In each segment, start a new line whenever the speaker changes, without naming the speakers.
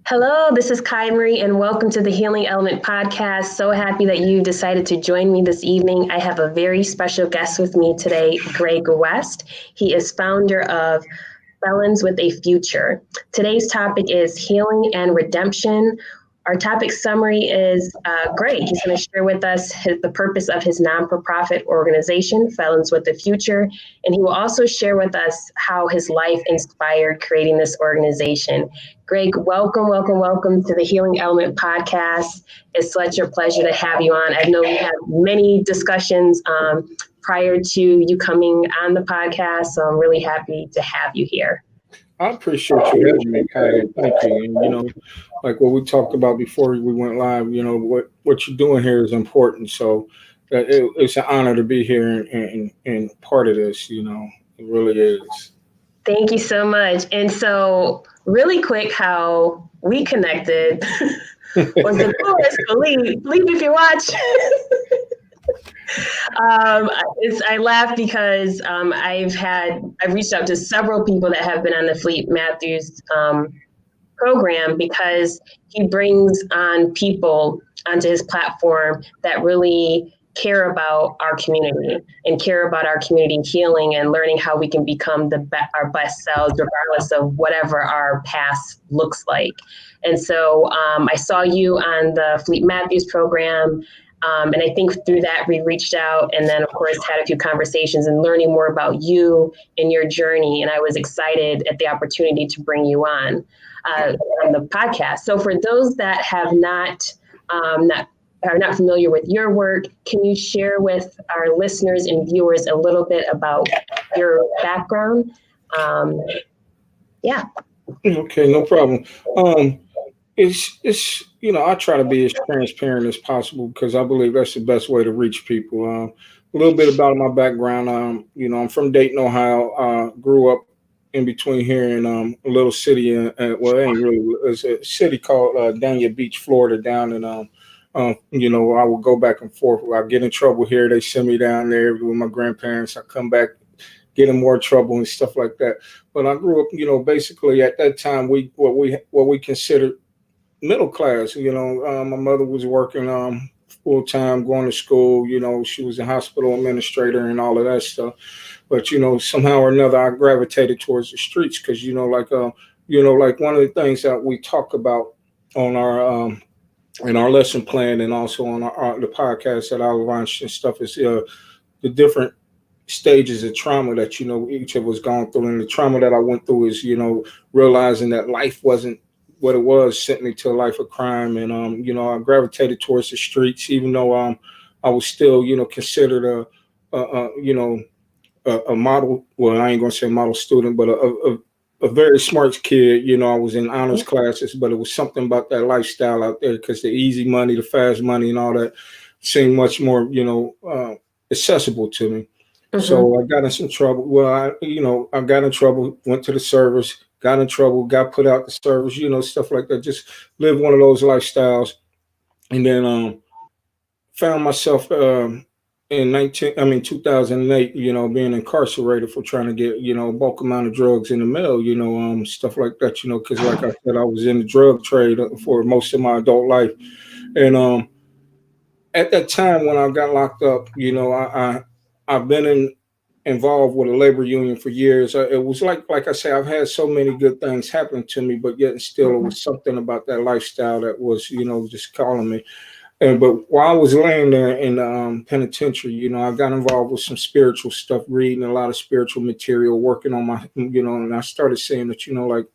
Hello, this is Kai Marie, and welcome to the Healing Element podcast. So happy that you decided to join me this evening. I have a very special guest with me today, Greg West. He is founder of Felons with a Future. Today's topic is healing and redemption. Our topic summary is Greg. He's going to share with us the purpose of his non-for-profit organization, Felons with a Future, and he will also share with us how his life inspired creating this organization. Greg, welcome to the Healing Element podcast. It's such a pleasure to have you on. I know we had many discussions prior to you coming on the podcast, so I'm really happy to have you here.
I appreciate you having me, Kai. Thank you. And, like what we talked about before we went live, what you're doing here is important. So it's an honor to be here and part of this, it really is.
Thank you so much. And so really quick, how we connected was, of course, believe if you watch. I laugh because I've reached out to several people that have been on the Fleet Matthews program, because he brings on people onto his platform that really care about our community and care about our community healing and learning how we can become our best selves, regardless of whatever our past looks like. And so I saw you on the Fleet Matthews program. And I think through that, we reached out and then, of course, had a few conversations and learning more about you and your journey. And I was excited at the opportunity to bring you on the podcast. So for those that have are not familiar with your work, can you share with our listeners and viewers a little bit about your background? Yeah.
Okay, no problem. It's I try to be as transparent as possible because I believe that's the best way to reach people. A little bit about my background. I'm from Dayton, Ohio. Grew up in between here and a little city, it ain't really. It's a city called Dania Beach, Florida, down in I would go back and forth. I get in trouble here, they send me down there with my grandparents. I come back, get in more trouble and stuff like that. But I grew up, basically at that time what we considered middle class. My mother was working full time, going to school. She was a hospital administrator and all of that stuff. But somehow or another, I gravitated towards the streets because like one of the things that we talk about on our in our lesson plan and also on the podcast that I launched and stuff is the different stages of trauma that each of us gone through. And the trauma that I went through is realizing that life wasn't what it was, sent me to a life of crime. And I gravitated towards the streets, even though I was still considered a model. Well, I ain't gonna say model student, but a very smart kid. I was in honors classes, but it was something about that lifestyle out there because the easy money, the fast money, and all that seemed much more accessible to me. Mm-hmm. So I got in some trouble. Well, I got in trouble, went to the service, got in trouble, got put out the service, stuff like that. Just lived one of those lifestyles. And then found myself in 2008, being incarcerated for trying to get, a bulk amount of drugs in the mail, stuff like that, because like I said, I was in the drug trade for most of my adult life. And at that time when I got locked up, I've been involved with a labor union for years. It was like I say, I've had so many good things happen to me, but yet and still it was something about that lifestyle that was, just calling me. But while I was laying there in the penitentiary, I got involved with some spiritual stuff, reading a lot of spiritual material, working on my, and I started saying that, like,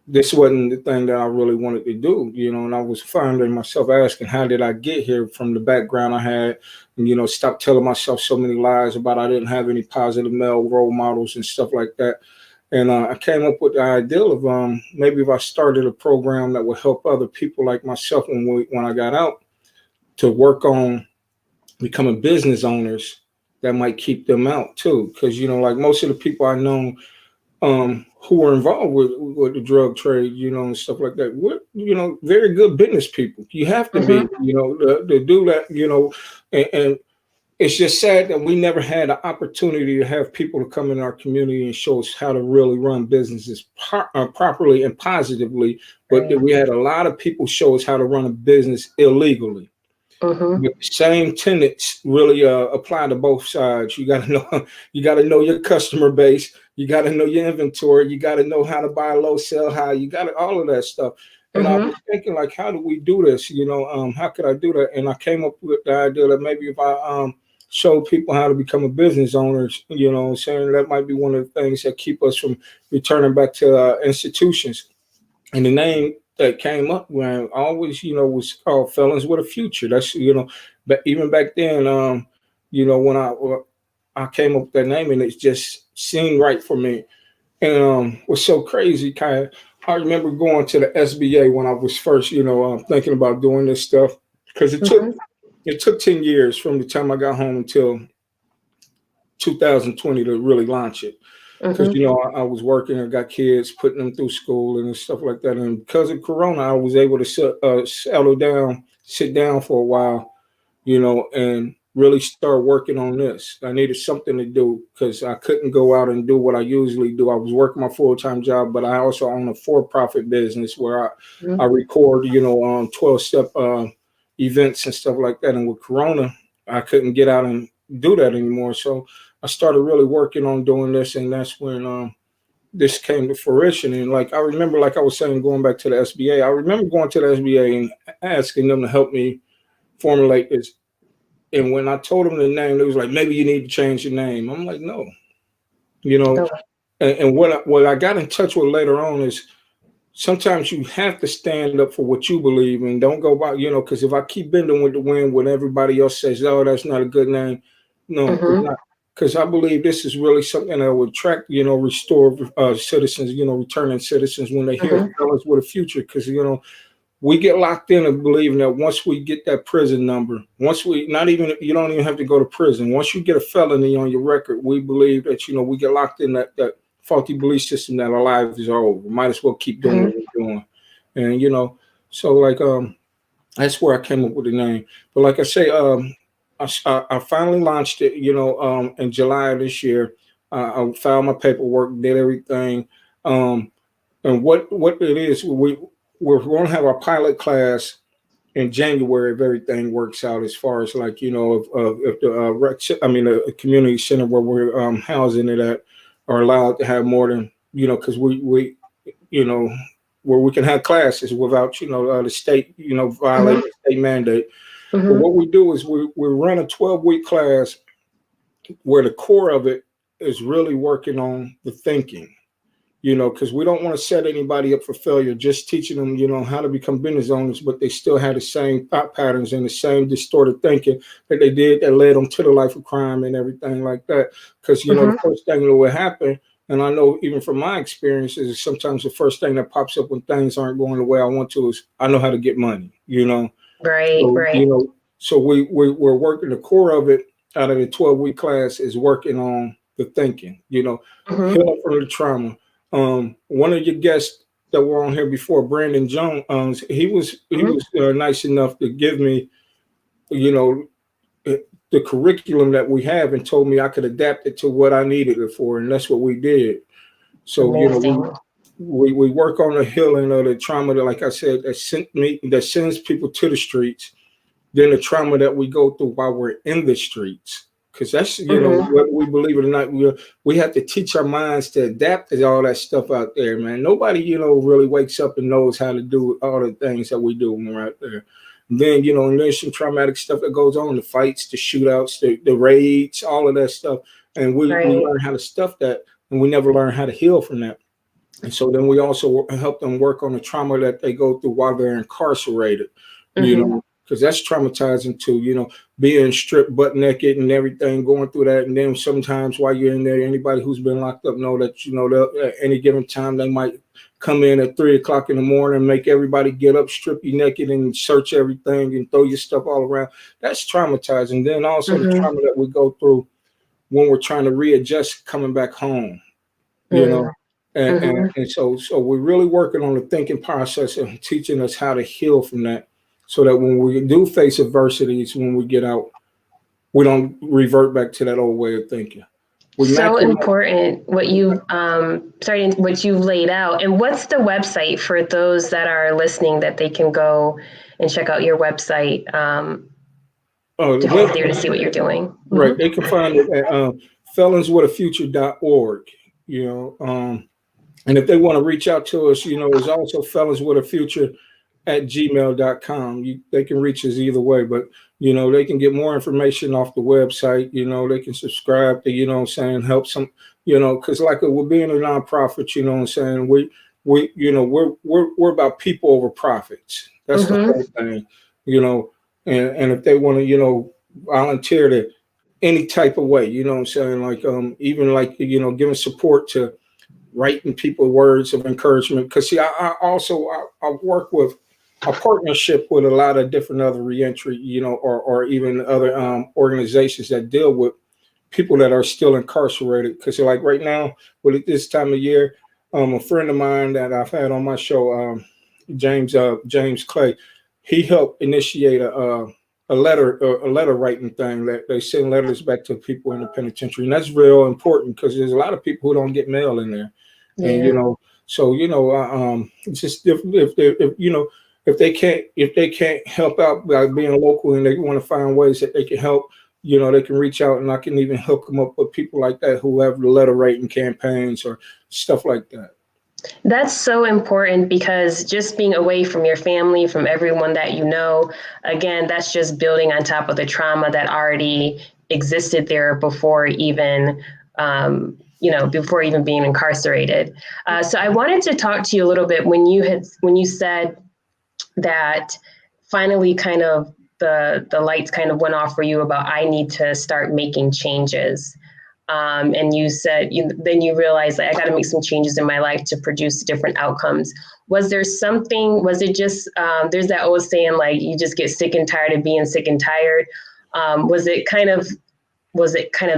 this wasn't the thing that I really wanted to do, and I was finding myself asking, how did I get here from the background I had? And, stop telling myself so many lies about I didn't have any positive male role models and stuff like that. And I came up with the ideal of maybe if I started a program that would help other people like myself when I got out to work on becoming business owners that might keep them out too. Because, like most of the people I know who were involved with the drug trade, and stuff like that, very good business people. You have to be, to do that, and it's just sad that we never had an opportunity to have people to come in our community and show us how to really run businesses properly and positively. But
Right.
we had a lot of people show us how to run a business illegally.
Mm-hmm.
But the same tenets really apply to both sides. You got to know, you got to know your customer base. You got to know your inventory. You got to know how to buy low, sell high. You got to all of that stuff. And I
Mm-hmm.
was thinking, like, how do we do this? How could I do that? And I came up with the idea that maybe if I show people how to become a business owner, saying that might be one of the things that keep us from returning back to institutions. And the name that came up when always, was called Felons with a Future. That's, but even back then, when I came up with that name and it just seemed right for me. And was so crazy, kind of. I remember going to the SBA when I was first, thinking about doing this stuff because
Mm-hmm.
it took 10 years from the time I got home until 2020 to really launch it. Because
Mm-hmm.
I was working and got kids, putting them through school and stuff like that. And because of Corona, I was able to settle down, sit down for a while, and really start working on this. I needed something to do because I couldn't go out and do what I usually do. I was working my full-time job, but I also own a for-profit business where I
Mm-hmm.
record, 12-step events and stuff like that. And with Corona, I couldn't get out and do that anymore. So I started really working on doing this, and that's when this came to fruition. And like I remember, like I was saying, going back to the SBA, I remember going to the SBA and asking them to help me formulate this. And when I told them the name, they was like, maybe you need to change your name. I'm like, no, you know.
Oh.
And what I got in touch with later on is sometimes you have to stand up for what you believe in. Don't go by, because if I keep bending with the wind when everybody else says, oh, that's not a good name, no, it's
Mm-hmm.
not. Because I believe this is really something that will attract, restore citizens, returning citizens when they hear
Mm-hmm.
fellas with a future. Because, we get locked in and believing that once we get that prison number, once we not even you don't even have to go to prison. Once you get a felony on your record, we believe that we get locked in that faulty belief system that our lives are over. Might as well keep doing what
Mm-hmm.
we're doing, and so like that's where I came up with the name. But like I say, I finally launched it, in July of this year. I filed my paperwork, did everything. Um, and what it is, we're going to have our pilot class in January if everything works out. As far as like if the a community center where we're housing it at are allowed to have more than because we you know where we can have classes without the state violating
Mm-hmm.
the state mandate. But
Mm-hmm.
what we do is we run a 12-week class where the core of it is really working on the thinking, because we don't want to set anybody up for failure, just teaching them, how to become business owners, but they still had the same thought patterns and the same distorted thinking that they did that led them to the life of crime and everything like that. Because, the
Mm-hmm.
first thing that will happen, and I know even from my experiences, is sometimes the first thing that pops up when things aren't going the way I want to is I know how to get money.
Right.
So,
Right.
so we're working the core of it out of the 12-week class is working on the thinking,
Mm-hmm.
healing from the trauma. One of your guests that were on here before, Brandon Jones, he was nice enough to give me, you know, the curriculum that we have and told me I could adapt it to what I needed it for, and that's what we did. So
Amazing.
we work on the healing of the trauma that, like I said, that sends people to the streets, than the trauma that we go through while we're in the streets. Because that's,
Mm-hmm.
whether we believe it or not, we have to teach our minds to adapt to all that stuff out there, man. Nobody, really wakes up and knows how to do all the things that we do when we're out there. And then, and there's some traumatic stuff that goes on, the fights, the shootouts, the raids, all of that stuff. And we
Right.
learn how to stuff that, and we never learn how to heal from that. And so then we also help them work on the trauma that they go through while they're incarcerated,
Mm-hmm.
because that's traumatizing too, being stripped butt naked and everything, going through that. And then sometimes while you're in there, anybody who's been locked up know that, at any given time, they might come in at 3 o'clock in the morning and make everybody get up, strip you naked and search everything and throw your stuff all around. That's traumatizing. Then also the
Mm-hmm.
trauma that we go through when we're trying to readjust coming back home, you know. And,
Mm-hmm.
and so we're really working on the thinking process and teaching us how to heal from that, so that when we do face adversities when we get out, we don't revert back to that old way of thinking. We
So
maximize.
important what you've what you've laid out. And what's the website for those that are listening that they can go and check out your website
The
to go
web,
there to see what you're doing?
right. They can find it at felonswithafuture.org. You know, and if they want to reach out to us, it's also felonswithafuture@gmail.com. They can reach us either way, but they can get more information off the website. They can subscribe to, help some, because like we're being a nonprofit, we're about people over profits. That's the whole thing, and if they want to, volunteer to any type of way, like even like giving support to writing people words of encouragement. Because see, I work with a partnership with a lot of different other reentry, or even other organizations that deal with people that are still incarcerated. Because like right now, with this time of year, a friend of mine that I've had on my show, James Clay, he helped initiate a letter writing thing that they send letters back to people in the penitentiary, and that's real important because there's a lot of people who don't get mail in there.
Yeah.
And so it's just if they can't help out by being local and they want to find ways that they can help, they can reach out, and I can even hook them up with people like that who have the letter writing campaigns or stuff like that.
That's so important because just being away from your family, from everyone that again, that's just building on top of the trauma that already existed there before even before even being incarcerated. So I wanted to talk to you a little bit when you said that finally kind of the lights kind of went off for you about I need to start making changes. And you said then you realized I got to make some changes in my life to produce different outcomes. Was there something? Was it just there's that old saying like you just get sick and tired of being sick and tired? Was it kind of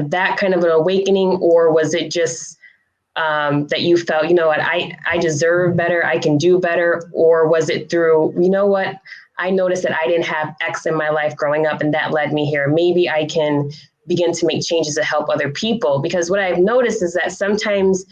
that kind of an awakening, or was it just that you felt what I deserve better, I can do better, or was it through what I noticed that I didn't have X in my life growing up and that led me here. Maybe I can begin to make changes to help other people. Because what I've noticed is that sometimes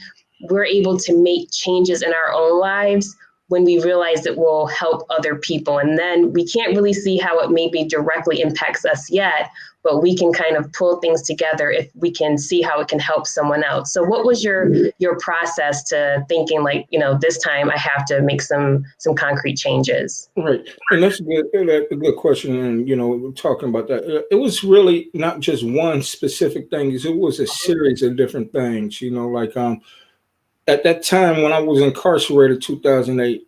we're able to make changes in our own lives when we realize it will help other people. And then we can't really see how it maybe directly impacts us yet, but we can kind of pull things together if we can see how it can help someone else. So what was your process to thinking like, this time I have to make some concrete changes?
Right. And that's a good question. And, talking about that, it was really not just one specific thing. It was a series of different things, like at that time when I was incarcerated, 2008,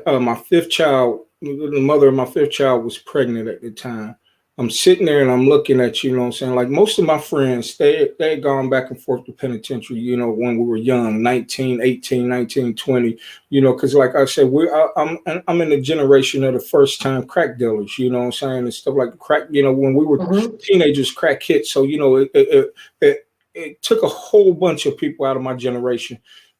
my fifth child, the mother of my fifth child was pregnant at the time. I'm sitting there and I'm looking at, like most of my friends, they had gone back and forth to penitentiary, when we were young, 19, 18, 19, 20, because like I said, I'm in the generation of the first time crack dealers, and stuff like crack, when we were teenagers, crack hits. So, it took a whole bunch of people out of my generation,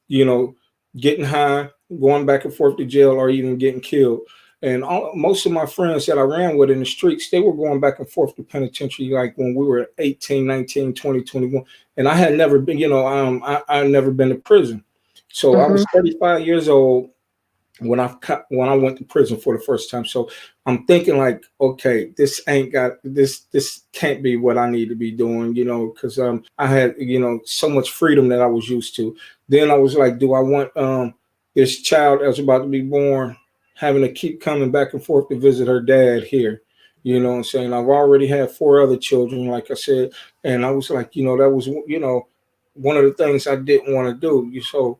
getting high, going back and forth to jail, or even getting killed. And most of my friends that I ran with in the streets, they were going back and forth to penitentiary like when we were 18, 19, 20, 21. And I had never been, I had never been to prison. So I was 35 years old when I went to prison for the first time. So I'm thinking like, okay, this can't be what I need to be doing, because I had, so much freedom that I was used to. Then I was like, do I want this child that's about to be born having to keep coming back and forth to visit her dad here? I've already had 4 other children, like I said, and I was like, that was, one of the things I didn't want to do. So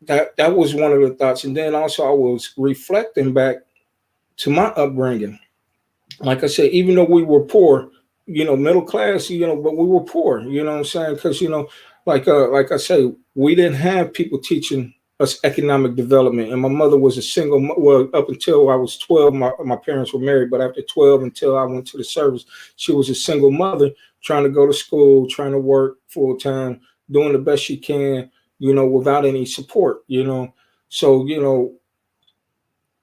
that was one of the thoughts. And then also I was reflecting back to my upbringing. Like I said, even though we were poor, middle class, but we were poor, because, like I say, we didn't have people teaching us economic development. And my mother was a single, well, up until I was 12, my parents were married, but after 12, until I went to the service, she was a single mother trying to go to school, trying to work full time, doing the best she can, without any support, So,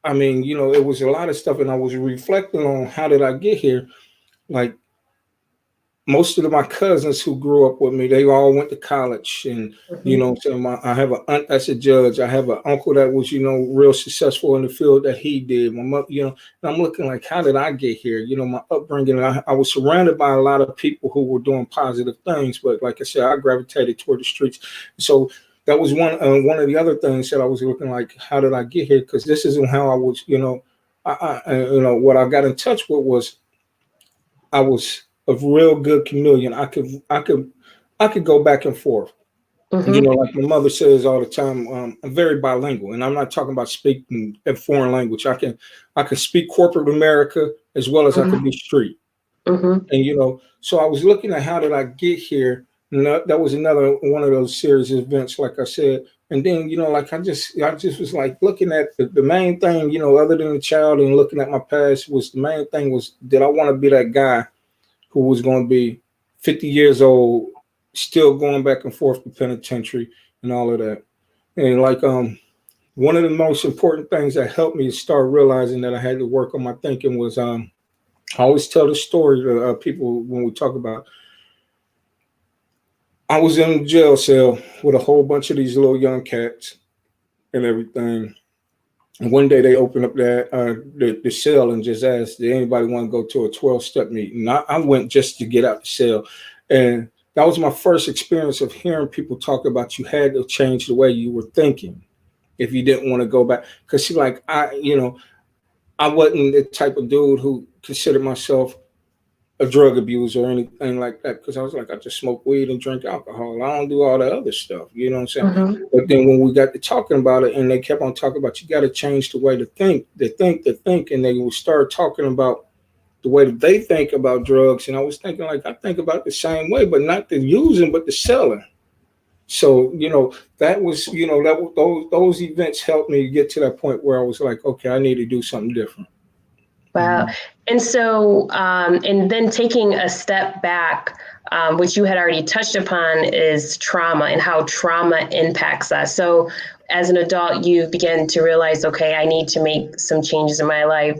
I mean, it was a lot of stuff. And I was reflecting on how did I get here? Like, most of my cousins who grew up with me, they all went to college. And, you know, so I have an aunt that's a judge. I have an uncle that was, you know, real successful in the field that he did. My mother, you know, and I'm looking like, how did I get here? You know, my upbringing, I was surrounded by a lot of people who were doing positive things. But like I said, I gravitated toward the streets. So that was one of the other things that I was looking like, how did I get here? Because this isn't how I was, you know, you know, what I got in touch with was I was a real good chameleon. I could go back and forth. You know, like my mother says all the time, I'm very bilingual, and I'm not talking about speaking a foreign language. I can speak corporate America as well as I can be street. And you know, so I was looking at how did I get here. And that was another one of those series of events, like I said. And then you know, like I just was like looking at the main thing, you know, other than the child and looking at my past was the main thing was did I want to be that guy who was going to be 50 years old, still going back and forth to penitentiary and all of that. And like one of the most important things that helped me start realizing that I had to work on my thinking was I always tell the story to people when we talk about I was in a jail cell with a whole bunch of these little young cats and everything. And one day they opened up the cell and just asked, did anybody want to go to a 12-step meeting? And I went just to get out the cell. And that was my first experience of hearing people talk about you had to change the way you were thinking if you didn't want to go back. Because see, like I wasn't the type of dude who considered myself a drug abuser or anything like that. Because I was like, I just smoke weed and drink alcohol. I don't do all the other stuff. You know what I'm saying? But then when we got to talking about it and they kept on talking about you got to change the way to think, and they would start talking about the way that they think about drugs. And I was thinking like, I think about the same way, but not the using, but the selling. So, you know, that was, you know, those events helped me get to that point where I was like, okay, I need to do something different.
Wow. And so, and then taking a step back, which you had already touched upon, is trauma and how trauma impacts us. So as an adult, you begin to realize, okay, I need to make some changes in my life.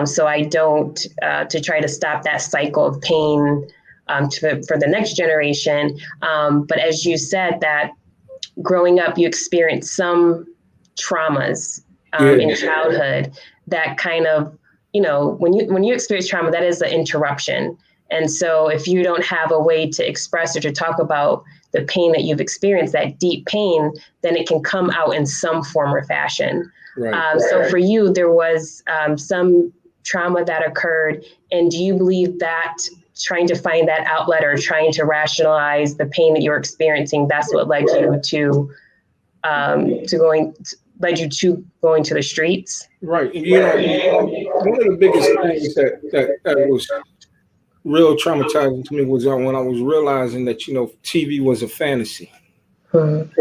So I don't, to try to stop that cycle of pain for the next generation. But as you said, that growing up, you experienced some traumas in childhood that kind of, you know, when you experience trauma, that is an interruption. And so if you don't have a way to express or to talk about the pain that you've experienced, that deep pain, then it can come out in some form or fashion. Right. So for you, there was some trauma that occurred. And do you believe that trying to find that outlet or trying to rationalize the pain that you're experiencing, that's what led you to going to the streets?
Right. You know, one of the biggest things that was real traumatizing to me was when I was realizing that, you know, TV was a fantasy.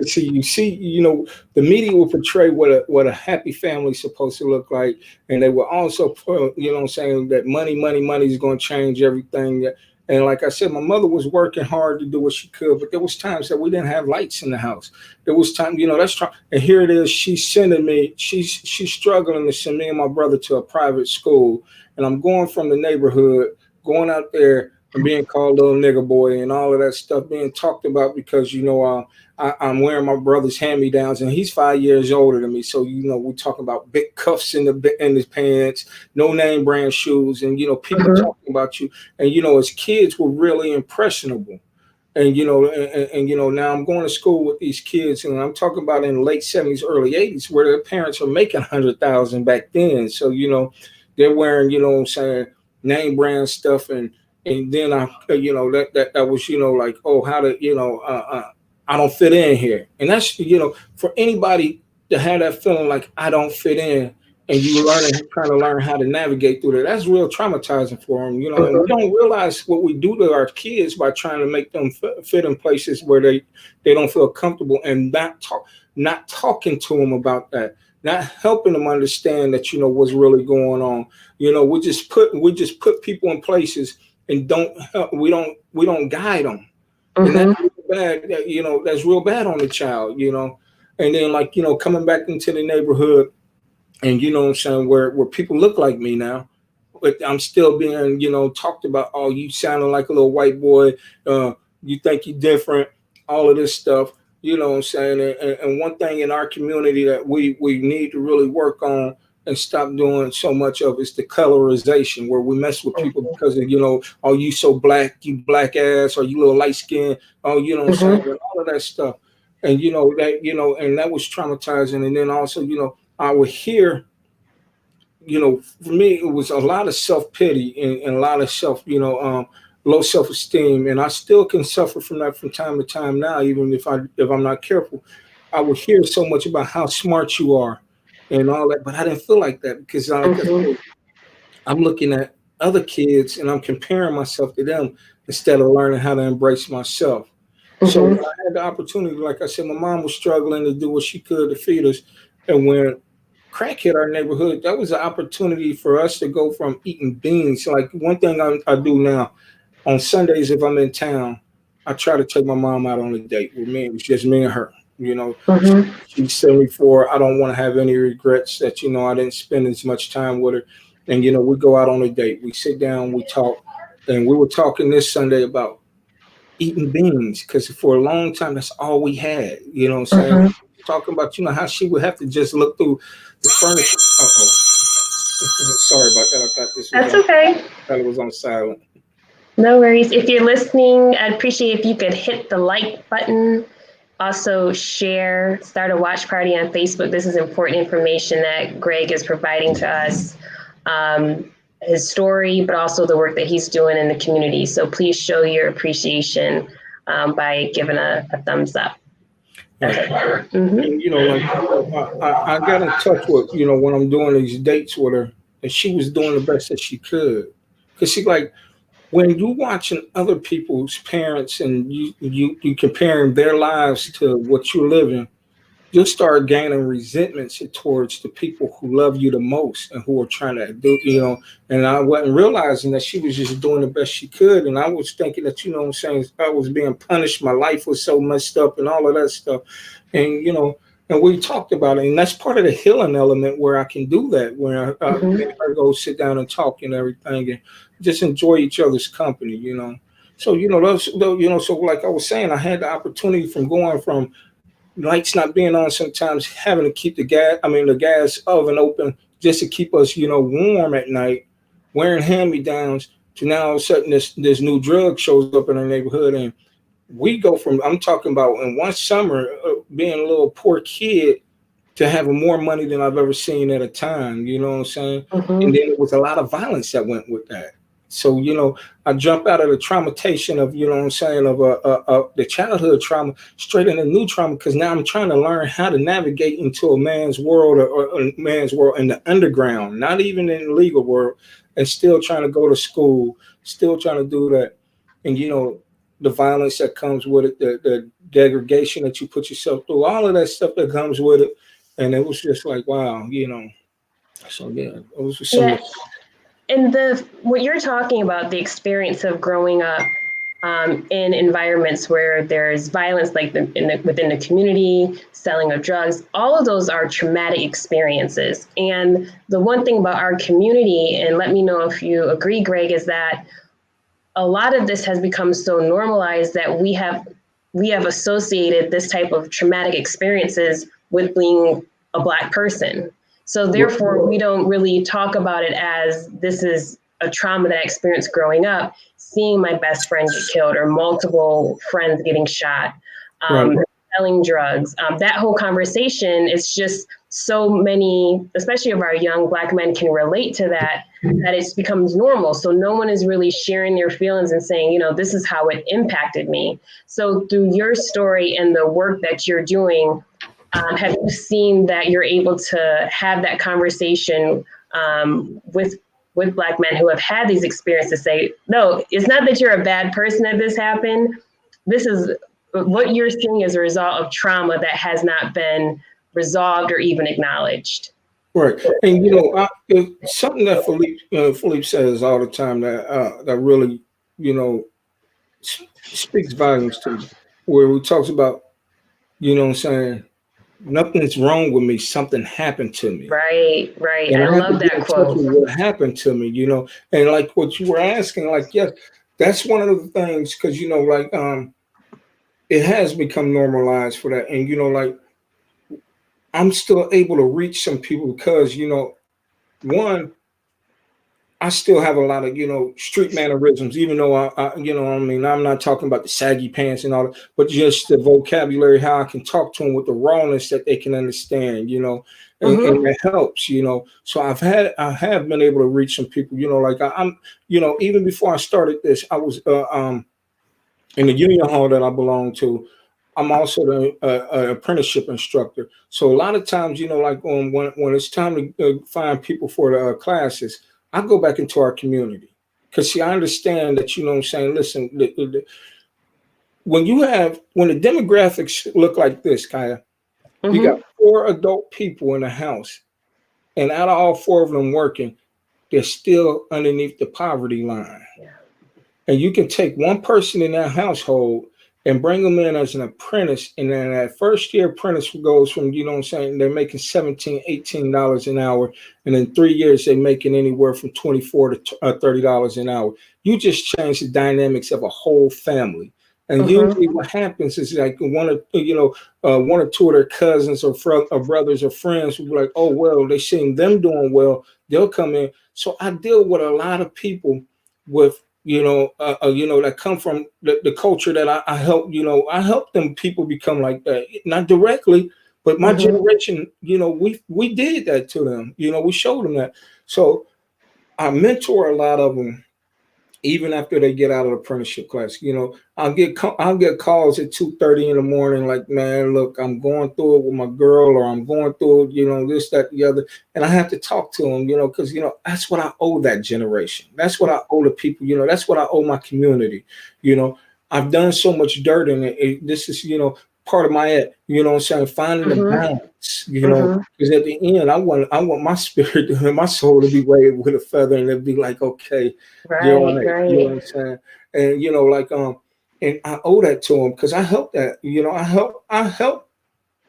See, you know, the media will portray what a happy family is supposed to look like, and they will also, you know, what I'm saying that money is going to change everything. And like I said, my mother was working hard to do what she could, but there was times that we didn't have lights in the house. There was time, you know, and here it is. She's sending me. She's struggling to send me and my brother to a private school, and I'm going from the neighborhood, going out there and being called little nigger boy and all of that stuff being talked about because, you know, I'm wearing my brother's hand-me-downs and he's 5 years older than me. So, you know, we talk about big cuffs in his pants, no name brand shoes, and, you know, people talking about you. And, you know, as kids, we're really impressionable. And, you know, and, you know, now I'm going to school with these kids, and I'm talking about in the late 70s, early 80s, where their parents are making $100,000 back then. So, you know, they're wearing, you know what I'm saying, name brand stuff. And then you know, that was, you know, like, oh, how to, you know, I don't fit in here. And that's, you know, for anybody to have that feeling like I don't fit in, and you trying to learn how to navigate through that, that's real traumatizing for them, you know. And we don't realize what we do to our kids by trying to make them fit in places where they don't feel comfortable, and not talking to them about that, not helping them understand that, you know, what's really going on. You know, we just put people in places and don't help, we don't guide them. And that's real bad, you know, that's real bad on the child, you know. And then, like, you know, coming back into the neighborhood, and, you know what I'm saying, where people look like me now, but I'm still being, talked about. Oh, you sounding like a little white boy. Uh, you think you're different. All of this stuff. You know what I'm saying? And one thing in our community that we need to really work on and stop doing so much of is the colorization, where we mess with people because of, oh, you so black, you black ass, or you little light skin. Oh, you know what I'm saying? And all of that stuff. And and that was traumatizing. And then also, I would hear, for me, it was a lot of self pity and a lot of low self esteem, and I still can suffer from that from time to time now, even if I'm not careful. I would hear so much about how smart you are and all that, but I didn't feel like that because, like I said, I'm looking at other kids and I'm comparing myself to them instead of learning how to embrace myself. So when I had the opportunity, like I said, my mom was struggling to do what she could to feed us, and when crack hit our neighborhood, that was an opportunity for us to go from eating beans. Like one thing I do now on Sundays, if I'm in town, I try to take my mom out on a date with me. It's just me and her. She's 74. I don't want to have any regrets that I didn't spend as much time with her. And we go out on a date. We sit down, we talk, and we were talking this Sunday about eating beans because for a long time that's all we had. You know what I'm saying? Talking about how she would have to just look through the furniture. Uh-oh. Sorry about that. I thought this was
That's okay.
I thought it was on silent.
No worries. If you're listening, I'd appreciate if you could hit the like button. Also, share, start a watch party on Facebook. This is important information that Greg is providing to us. His story, but also the work that he's doing in the community. So please show your appreciation by giving a thumbs up.
Right. And I got in touch with when I'm doing these dates with her, and she was doing the best that she could. Because she like when you watching other people's parents and you comparing their lives to what you're living, you'll start gaining resentments towards the people who love you the most and who are trying to do, and I wasn't realizing that she was just doing the best she could. And I was thinking that, what I'm saying, I was being punished. My life was so messed up and all of that stuff. And, and we talked about it. And that's part of the healing element where I can do that, where me and her go sit down and talk and everything and just enjoy each other's company, So, so like I was saying, I had the opportunity from going from lights not being on, sometimes having to keep the gas oven open just to keep us, warm at night, wearing hand-me-downs, to now all of a sudden this new drug shows up in our neighborhood. And we go from, I'm talking about in one summer, being a little poor kid to having more money than I've ever seen at a time, you know what I'm saying? And then it was a lot of violence that went with that. So, I jump out of the traumatization of, what I'm saying, of the childhood trauma straight into new trauma, because now I'm trying to learn how to navigate into a man's world or a man's world in the underground, not even in the legal world, and still trying to go to school, still trying to do that. And, the violence that comes with it, the degradation that you put yourself through, all of that stuff that comes with it. And it was just like, wow, So, yeah, it was just some.
And what you're talking about, the experience of growing up in environments where there's violence, like within the community, selling of drugs, all of those are traumatic experiences. And the one thing about our community, and let me know if you agree, Greg, is that a lot of this has become so normalized that we have associated this type of traumatic experiences with being a Black person. So therefore, we don't really talk about it as this is a trauma that I experienced growing up, seeing my best friend get killed or multiple friends getting shot, selling drugs. That whole conversation is just so many, especially of our young Black men can relate to that it becomes normal. So no one is really sharing their feelings and saying, this is how it impacted me. So through your story and the work that you're doing, have you seen that you're able to have that conversation with Black men who have had these experiences, say, no, it's not that you're a bad person that this happened. This is what you're seeing as a result of trauma that has not been resolved or even acknowledged.
Right. And, something that Philippe says all the time that really, speaks volumes to me, where he talks about, what I'm saying, nothing's wrong with me. Something happened to me.
Right, right.
And
I
I have to
love
get
that
in touch
quote.
with what happened to me, And like what you were asking, like, yes, that's one of the things, because it has become normalized for that. And like I'm still able to reach some people because, one, I still have a lot of, street mannerisms, even though I mean, I'm not talking about the saggy pants and all that, but just the vocabulary, how I can talk to them with the rawness that they can understand, and
Mm-hmm.
it helps, So I have been able to reach some people, like I'm, even before I started this, I was in the union hall that I belong to. I'm also the apprenticeship instructor. So a lot of times, like when it's time to find people for the classes, I go back into our community because see, I understand that what I'm saying. Listen, when the demographics look like this, Kaya, you got
Mm-hmm.
4 adult people in the house, and out of all 4 of them working, they're still underneath the poverty line.
Yeah.
And you can take one person in that household and bring them in as an apprentice. And then that first year apprentice goes from, what I'm saying, they're making $17, $18 an hour. And in 3 years, they're making anywhere from $24 to $30 an hour. You just change the dynamics of a whole family. And usually
Mm-hmm.
what happens is like one or two of their cousins or brothers or friends will be like, oh, well, they seen them doing well. They'll come in. So I deal with a lot of people with that come from the culture that I help, I help them people become like that, not directly, but my
Mm-hmm.
generation, we did that to them, we showed them that. So I mentor a lot of them even after they get out of the apprenticeship class. I'll get calls at 2:30 in the morning, like, man, look, I'm going through it with my girl, or I'm going through it, this, that, the other. And I have to talk to them, because that's what I owe that generation. That's what I owe the people, that's what I owe my community. you know I've done so much dirt in it. This is, part of my ed, what I'm saying, finding the
Mm-hmm.
balance,
Mm-hmm.
because at the end I want my spirit and my soul to be weighted with a feather, and it'd be like, okay, you're
Right,
right. You know what
right.
I'm saying? And and I owe that to him because I helped that. I help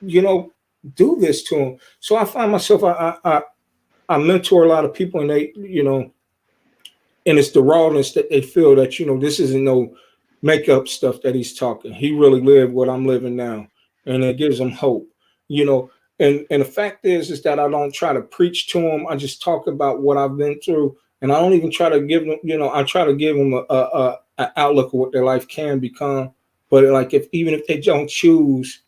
you know do this to him. So I find myself I mentor a lot of people, and they and it's the rawness that they feel that this isn't no makeup stuff that he's talking. He really lived what I'm living now, and it gives them hope. You know, and the fact is that I don't try to preach to them. I just talk about what I've been through, and I don't even try to give them. I try to give them a outlook of what their life can become. But like even if they don't choose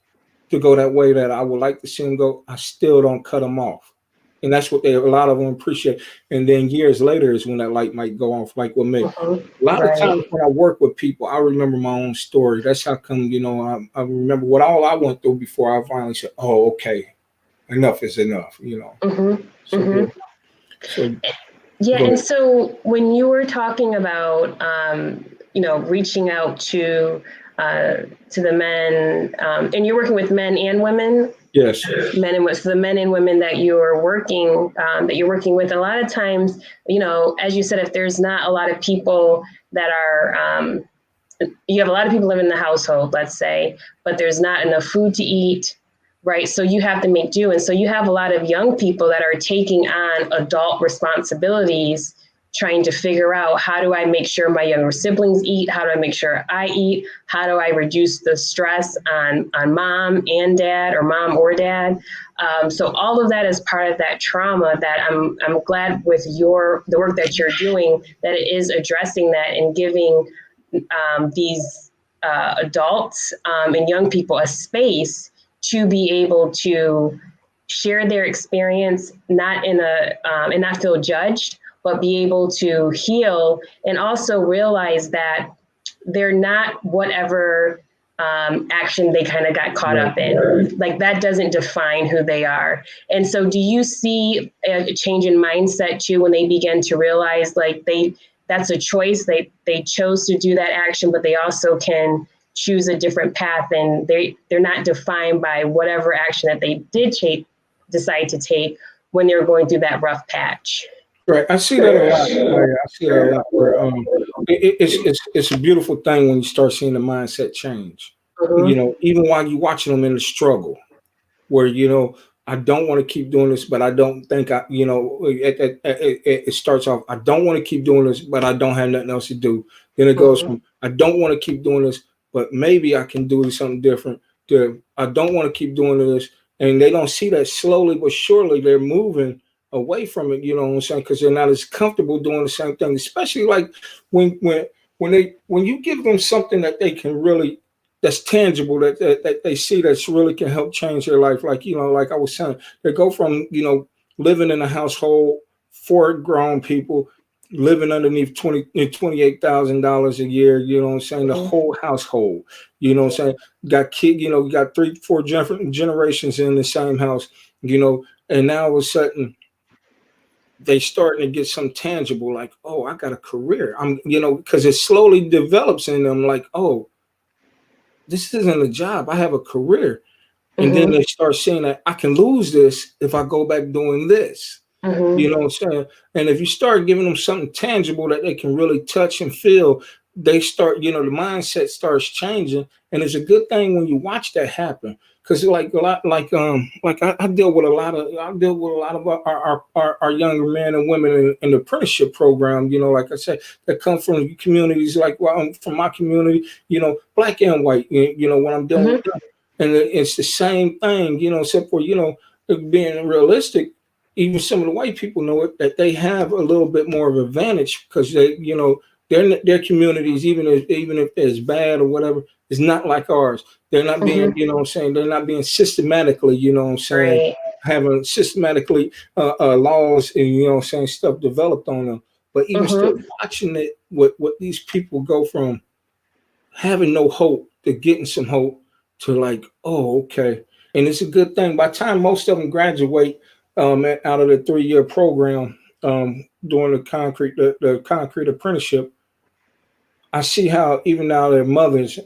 to go that way that I would like to see them go, I still don't cut them off. And that's what a lot of them appreciate. And then years later is when that light might go off, like with me. A
Mm-hmm.
lot of
Right.
times when I work with people, I remember my own story. That's how come, I remember what all I went through before I finally said, oh, okay, enough is enough.
Mm-hmm.
So, yeah.
Mm-hmm.
So,
Yeah,
go
and
ahead.
so when you were talking about, reaching out to the men, and you're working with men and women,
Yes.
so the men and women that you're working with. A lot of times, as you said, if there's not a lot of people that are, you have a lot of people living in the household, let's say, but there's not enough food to eat, right? So you have to make do. And so you have a lot of young people that are taking on adult responsibilities, trying to figure out, how do I make sure my younger siblings eat? How do I make sure I eat? How do I reduce the stress on mom and dad, or mom or dad? So all of that is part of that trauma that I'm glad with the work that you're doing, that it is addressing that and giving these adults and young people a space to be able to share their experience, not in and not feel judged, but be able to heal, and also realize that they're not whatever action they kind of got caught
Right.
up in. Like, that doesn't define who they are. And so, do you see a change in mindset too when they begin to realize, like, that's a choice, they chose to do that action, but they also can choose a different path, and they're not defined by whatever action that they did decide to take when they were going through that rough patch.
Right. I see that a lot. I see that a lot where it's a beautiful thing when you start seeing the mindset change.
Mm-hmm.
Even while you're watching them in the struggle. where, I don't want to keep doing this, but I don't think it starts off, I don't want to keep doing this, but I don't have nothing else to do. Then it goes
Mhm.
from, I don't want to keep doing this, but maybe I can do something different, to, I don't want to keep doing this. And they don't see that slowly but surely they're moving away from it, you know what I'm saying? Because they're not as comfortable doing the same thing, especially like when you give them something that they can really, that's tangible, that they see, that's really can help change their life. Like, like I was saying, they go from, living in a household, four grown people living underneath $28,000 a year, you know what I'm saying? The
Mhm.
whole household, you know what I'm saying? Got kid, you got three, four different generations in the same house, and now all of a sudden they starting to get some tangible, like, oh, I got a career. I'm, because it slowly develops in them, like, oh, this isn't a job. I have a career. And then
Mhm.
they start seeing that I can lose this if I go back doing this. You
Mhm.
know what I'm saying? And if you start giving them something tangible that they can really touch and feel, they start, the mindset starts changing. And it's a good thing when you watch that happen. Because like a lot, like I deal with a lot of, our younger men and women in the apprenticeship program. Like I said, that come from communities like, well, I'm from my community. Black and white. When I'm dealing with
Mhm.
them, and it's the same thing. Except for being realistic, even some of the white people know it, that they have a little bit more of an advantage because their communities, even if it's bad or whatever, is not like ours. They're not being,
Mhm.
what I'm saying, they're not being systematically, what I'm saying,
Right.
having systematically laws and, what I'm saying, stuff developed on them. But even still
Mhm.
watching it, what these people go from having no hope to getting some hope, to like, oh, okay. And it's a good thing. By the time most of them graduate out of the 3-year program, doing the concrete apprenticeship, I see how even now their mothers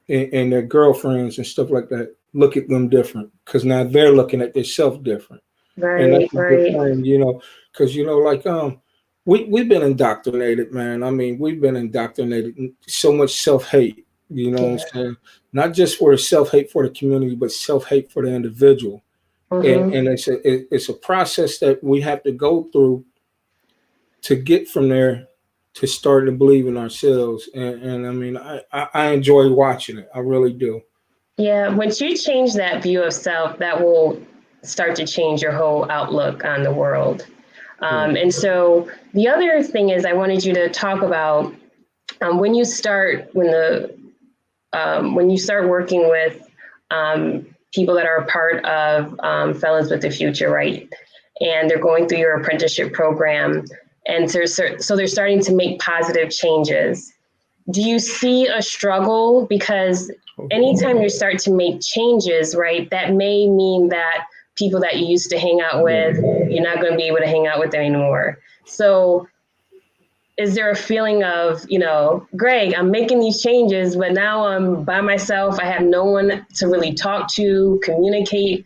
and their girlfriends and stuff like that look at them different, because now they're looking at themselves different. And that's
Right.
a good
Right.
thing, because like we've been indoctrinated, man. I mean, we've been indoctrinated in so much self-hate, what I'm
Yeah.
saying? Not just for the self-hate for the community, but self-hate for the individual. And
Mhm.
and it's a process that we have to go through to get from there to start to believe in ourselves. And I mean, I enjoy watching it. I really do.
Yeah. Once you change that view of self, that will start to change your whole outlook on the world.
Yeah.
And so the other thing is, I wanted you to talk about when you start when you start working with people that are a part of Felons with the Future, right? And they're going through your apprenticeship program, and so they're starting to make positive changes. Do you see a struggle? Because anytime you start to make changes, right, that may mean that people that you used to hang out with, you're not going to be able to hang out with them anymore. So is there a feeling of, Greg, I'm making these changes, but now I'm by myself. I have no one to really talk to, communicate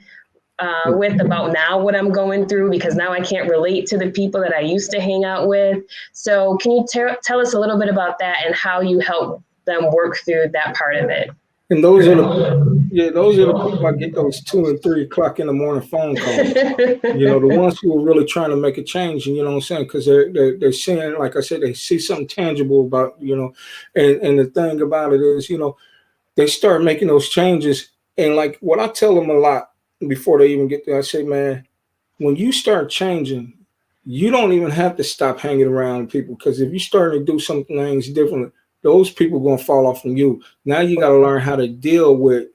with about now what I'm going through, because now I can't relate to the people that I used to hang out with. So can you tell us a little bit about that and how you help them work through that part of it?
And those are the people I get those 2 and 3 o'clock in the morning phone calls. The ones who are really trying to make a change, and you know what I'm saying, because they're seeing, like I said, they see something tangible about, and the thing about it is, they start making those changes. And like what I tell them a lot before they even get there, I say, man, when you start changing, you don't even have to stop hanging around people, because if you start to do some things differently, those people are gonna fall off from you. Now you got to learn how to deal with,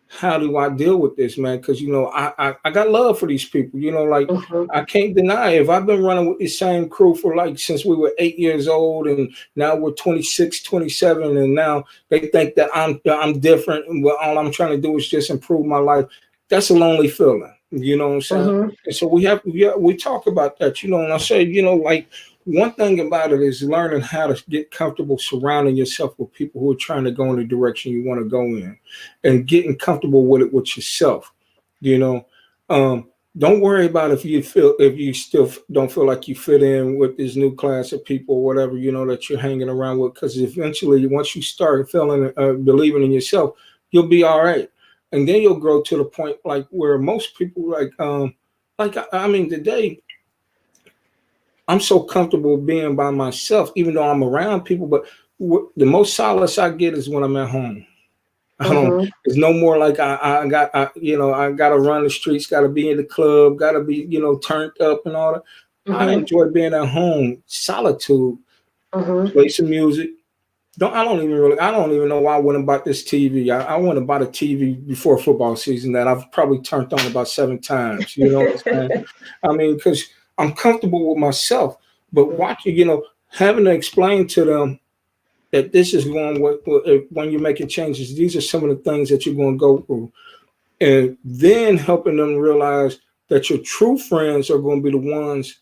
how do I deal with this, man? Because I got love for these people. Like,
Mhm.
I can't deny it. If I've been running with the same crew for like since we were 8 years old, and now we're 26, 27, and now they think that I'm different, and all I'm trying to do is just improve my life. That's a lonely feeling. You know what I'm saying?
Mhm.
And so we talk about that. And I say, like, one thing about it is learning how to get comfortable surrounding yourself with people who are trying to go in the direction you want to go in, and getting comfortable with it with yourself. You know, don't worry about if you still don't feel like you fit in with this new class of people or whatever, that you're hanging around with, because eventually once you start feeling believing in yourself, you'll be all right. and then you'll grow to the point like where most people I mean today I'm so comfortable being by myself, even though I'm around people. But the most solace I get is when I'm at home. I don't.
Mm-hmm.
It's no more like I got to run the streets, got to be in the club, got to be turned up and all that. I
Mm-hmm.
enjoy being at home, solitude,
Mm-hmm.
play some music. I don't even know why I went and bought this TV. I went and bought a TV before football season that I've probably turned on about 7 times. You know what I'm saying? I mean, because I'm comfortable with myself. But watching, having to explain to them that this is going when you're making changes, these are some of the things that you're going to go through. And then helping them realize that your true friends are going to be the ones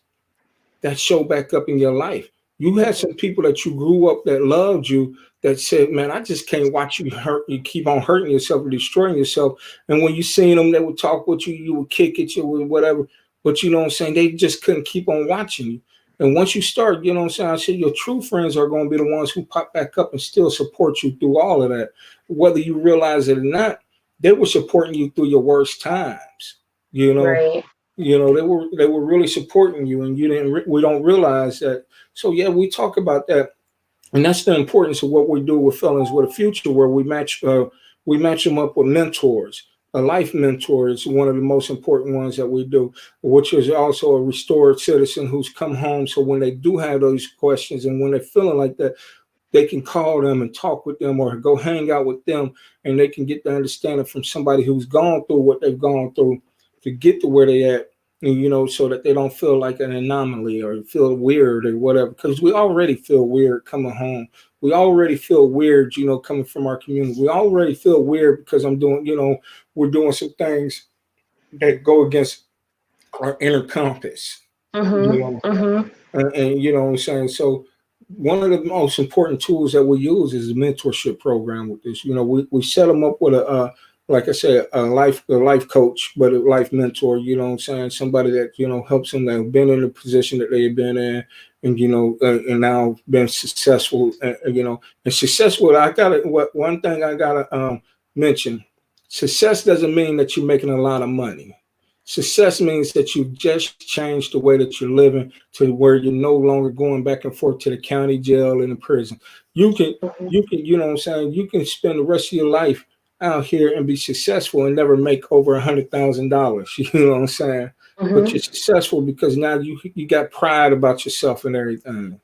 that show back up in your life. You had some people that you grew up that loved you that said, "Man, I just can't watch you hurt. You keep on hurting yourself and destroying yourself." And when you seen them, they would talk with you, you would kick at you or whatever. But you know what I'm saying? They just couldn't keep on watching you. And once you start, you know what I'm saying? I said your true friends are going to be the ones who pop back up and still support you through all of that, whether you realize it or not. They were supporting you through your worst times. You know,
Right.
they were really supporting you, and you didn't. We don't realize that. So yeah, we talk about that, and that's the importance of what we do with Felons with a Future, where we match them up with mentors. A life mentor is one of the most important ones that we do, which is also a restored citizen who's come home. So when they do have those questions and when they're feeling like that, they can call them and talk with them or go hang out with them, and they can get the understanding from somebody who's gone through what they've gone through to get to where they at, and so that they don't feel like an anomaly or feel weird or whatever, because we already feel weird coming home. We already feel weird, coming from our community. We already feel weird because we're doing some things that go against our inner compass, you
Mm-hmm.
know
Mm-hmm.
and you know what I'm saying. So one of the most important tools that we use is a mentorship program with this. We set them up with like I said, a life coach, but a life mentor. You know what I'm saying? Somebody that helps them that have been in the position that they've been in, and and now been successful. And successful. One thing I gotta mention: success doesn't mean that you're making a lot of money. Success means that you've just changed the way that you're living to where you're no longer going back and forth to the county jail and the prison. You can,
Mm-hmm.
you know what I'm saying? You can spend the rest of your life out here and be successful and never make over $100,000. You know what I'm saying? But
Mm-hmm.
you're successful because now you got pride about yourself and everything.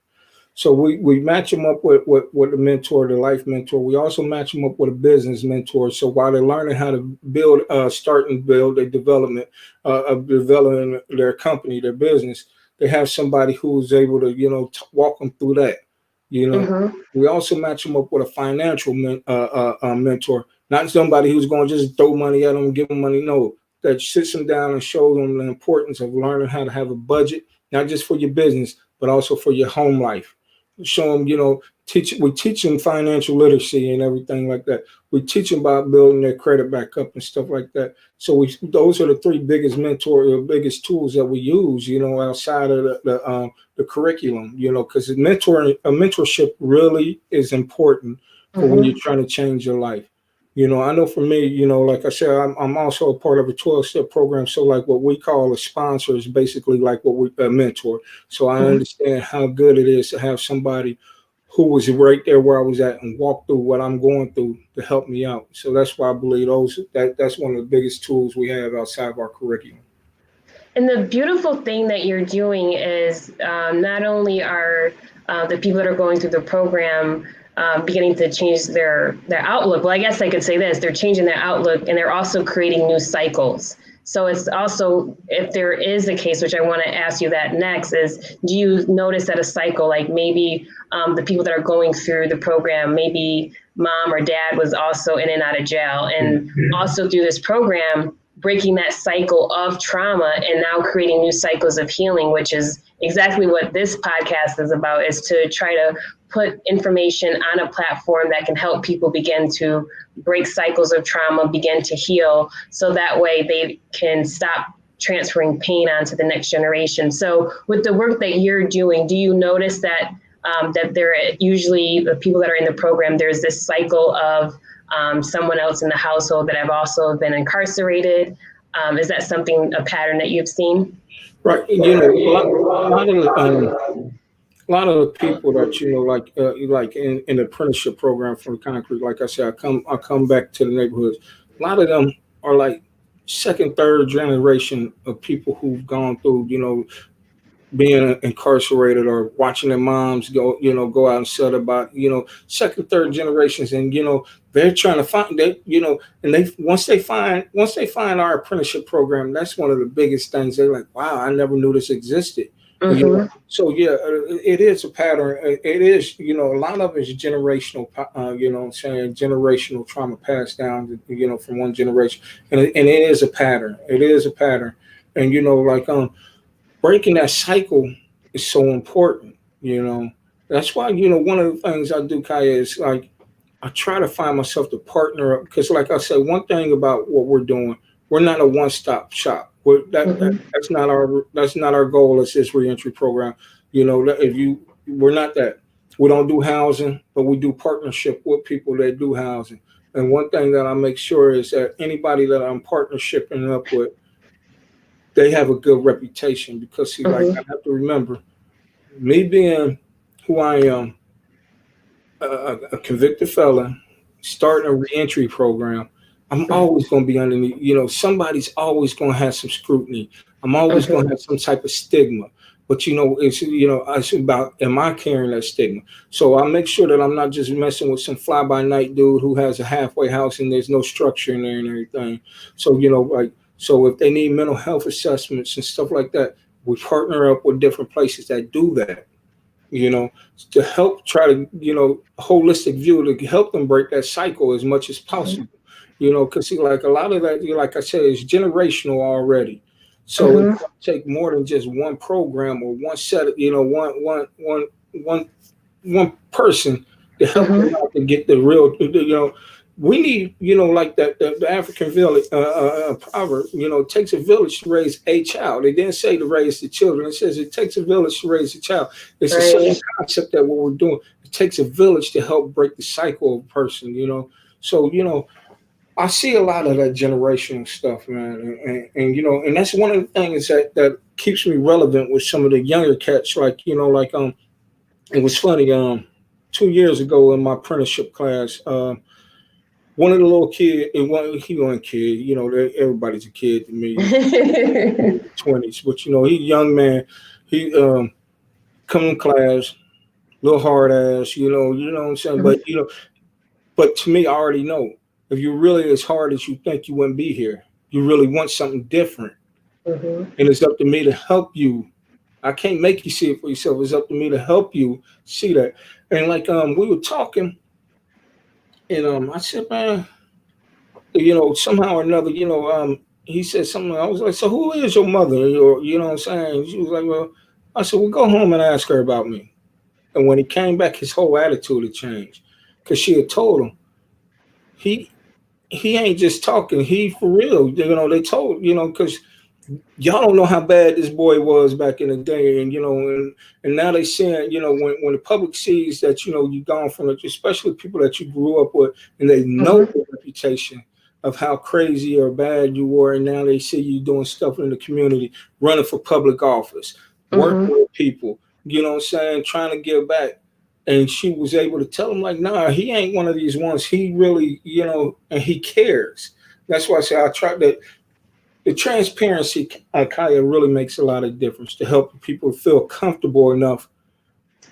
So we match them up with a mentor, the life mentor. We also match them up with a business mentor. So while they're learning how to build, start and build a development of developing their company, their business, they have somebody who is able to walk them through that. You know,
Mm-hmm.
we also match them up with a financial mentor, not somebody who's going to just throw money at them and give them money. No, that sits them down and shows them the importance of learning how to have a budget, not just for your business but also for your home life. Show them, we teach them financial literacy and everything like that. We teach them about building their credit back up and stuff like that. So those are the three biggest biggest tools that we use, outside of the curriculum, because a mentorship really is important for when you're
Mm-hmm.
trying to change your life. I know for me, like I said, I'm also a part of a 12-step program. So like what we call a sponsor is basically like what we a mentor. So I
Mm-hmm.
understand how good it is to have somebody who was right there where I was at and walked through what I'm going through to help me out. So that's why I believe that's one of the biggest tools we have outside of our curriculum.
And the beautiful thing that you're doing is not only are the people that are going through the program beginning to change their outlook. Well, I guess I could say this: they're changing their outlook, and they're also creating new cycles. So it's also, if there is a case, which I want to ask you that next, is do you notice that a cycle, like maybe the people that are going through the program, maybe mom or dad was also in and out of jail, and also through this program, breaking that cycle of trauma and now creating new cycles of healing, which is exactly what this podcast is about, is to try to put information on a platform that can help people begin to break cycles of trauma, begin to heal, so that way they can stop transferring pain onto the next generation. So with the work that you're doing, do you notice that that there are usually the people that are in the program, there's this cycle of someone else in the household that have also been incarcerated. Is that a pattern that you've seen?
Right. A lot of the people that like in the apprenticeship program from Concrete, like I said, I come back to the neighborhoods. A lot of them are like second, third generation of people who've gone through, being incarcerated or watching their moms go out and sell their body, second, third generations, and they're trying to find and they once they find our apprenticeship program, that's one of the biggest things. They're like, wow, I never knew this existed.
Mm-hmm.
So yeah, it is a pattern. It is, a lot of it is generational. Generational trauma passed down, from one generation, and it is a pattern. It is a pattern, and breaking that cycle is so important. That's why one of the things I do, Kaya, is like I try to find myself to partner up because, like I said, one thing about what we're doing, we're not a one-stop shop. That's not our goal as this reentry program. We're not that. We don't do housing, but we do partnership with people that do housing. And one thing that I make sure is that anybody that I'm partnershiping up with, they have a good reputation because I have to remember, me being who I am, a convicted felon, starting a reentry program, I'm always going to be underneath. Somebody's always going to have some scrutiny. I'm always going to have some type of stigma. But it's about, am I carrying that stigma? So I make sure that I'm not just messing with some fly by night dude who has a halfway house and there's no structure in there and everything. So so if they need mental health assessments and stuff like that, we partner up with different places that do that. To help try to, holistic view to help them break that cycle as much as possible. Because like a lot of that, like I said, is generational already. So it take more than just one program or one set of, one person to help them out to get the real, we need, like the African village proverb, it takes a village to raise a child. It didn't say to raise the children. It says it takes a village to raise a child. It's the same concept that what we're doing. It takes a village to help break the cycle of a person, So, I see a lot of that generational stuff, man. And that's one of the things that keeps me relevant with some of the younger cats. It was funny, 2 years ago in my apprenticeship class, one of the little kids, he wasn't a kid, everybody's a kid to me, 20s, but he's a young man. He come to class, little hard ass, what I'm saying? But to me, I already know if you're really as hard as you think, you wouldn't be here. You really want something different. And it's up to me to help you. I can't make you see it for yourself. It's up to me to help you see that. And we were talking, and I said, man, somehow or another, he said something. I was like, so who is your mother? Or, what I'm saying? She was like, well, I said, well, go home and ask her about me. And when he came back, his whole attitude had changed because she had told him he ain't just talking. He for real. They told, because y'all don't know how bad this boy was back in the day. And, and now they saying, when the public sees that, you've gone from it, especially people that you grew up with, and they know your reputation of how crazy or bad you were. And now they see you doing stuff in the community, running for public office, working with people, trying to give back. And she was able to tell him, like, nah, he ain't one of these ones. He really, and he cares. That's why I say I try that. The transparency, Kaya, really makes a lot of difference to help people feel comfortable enough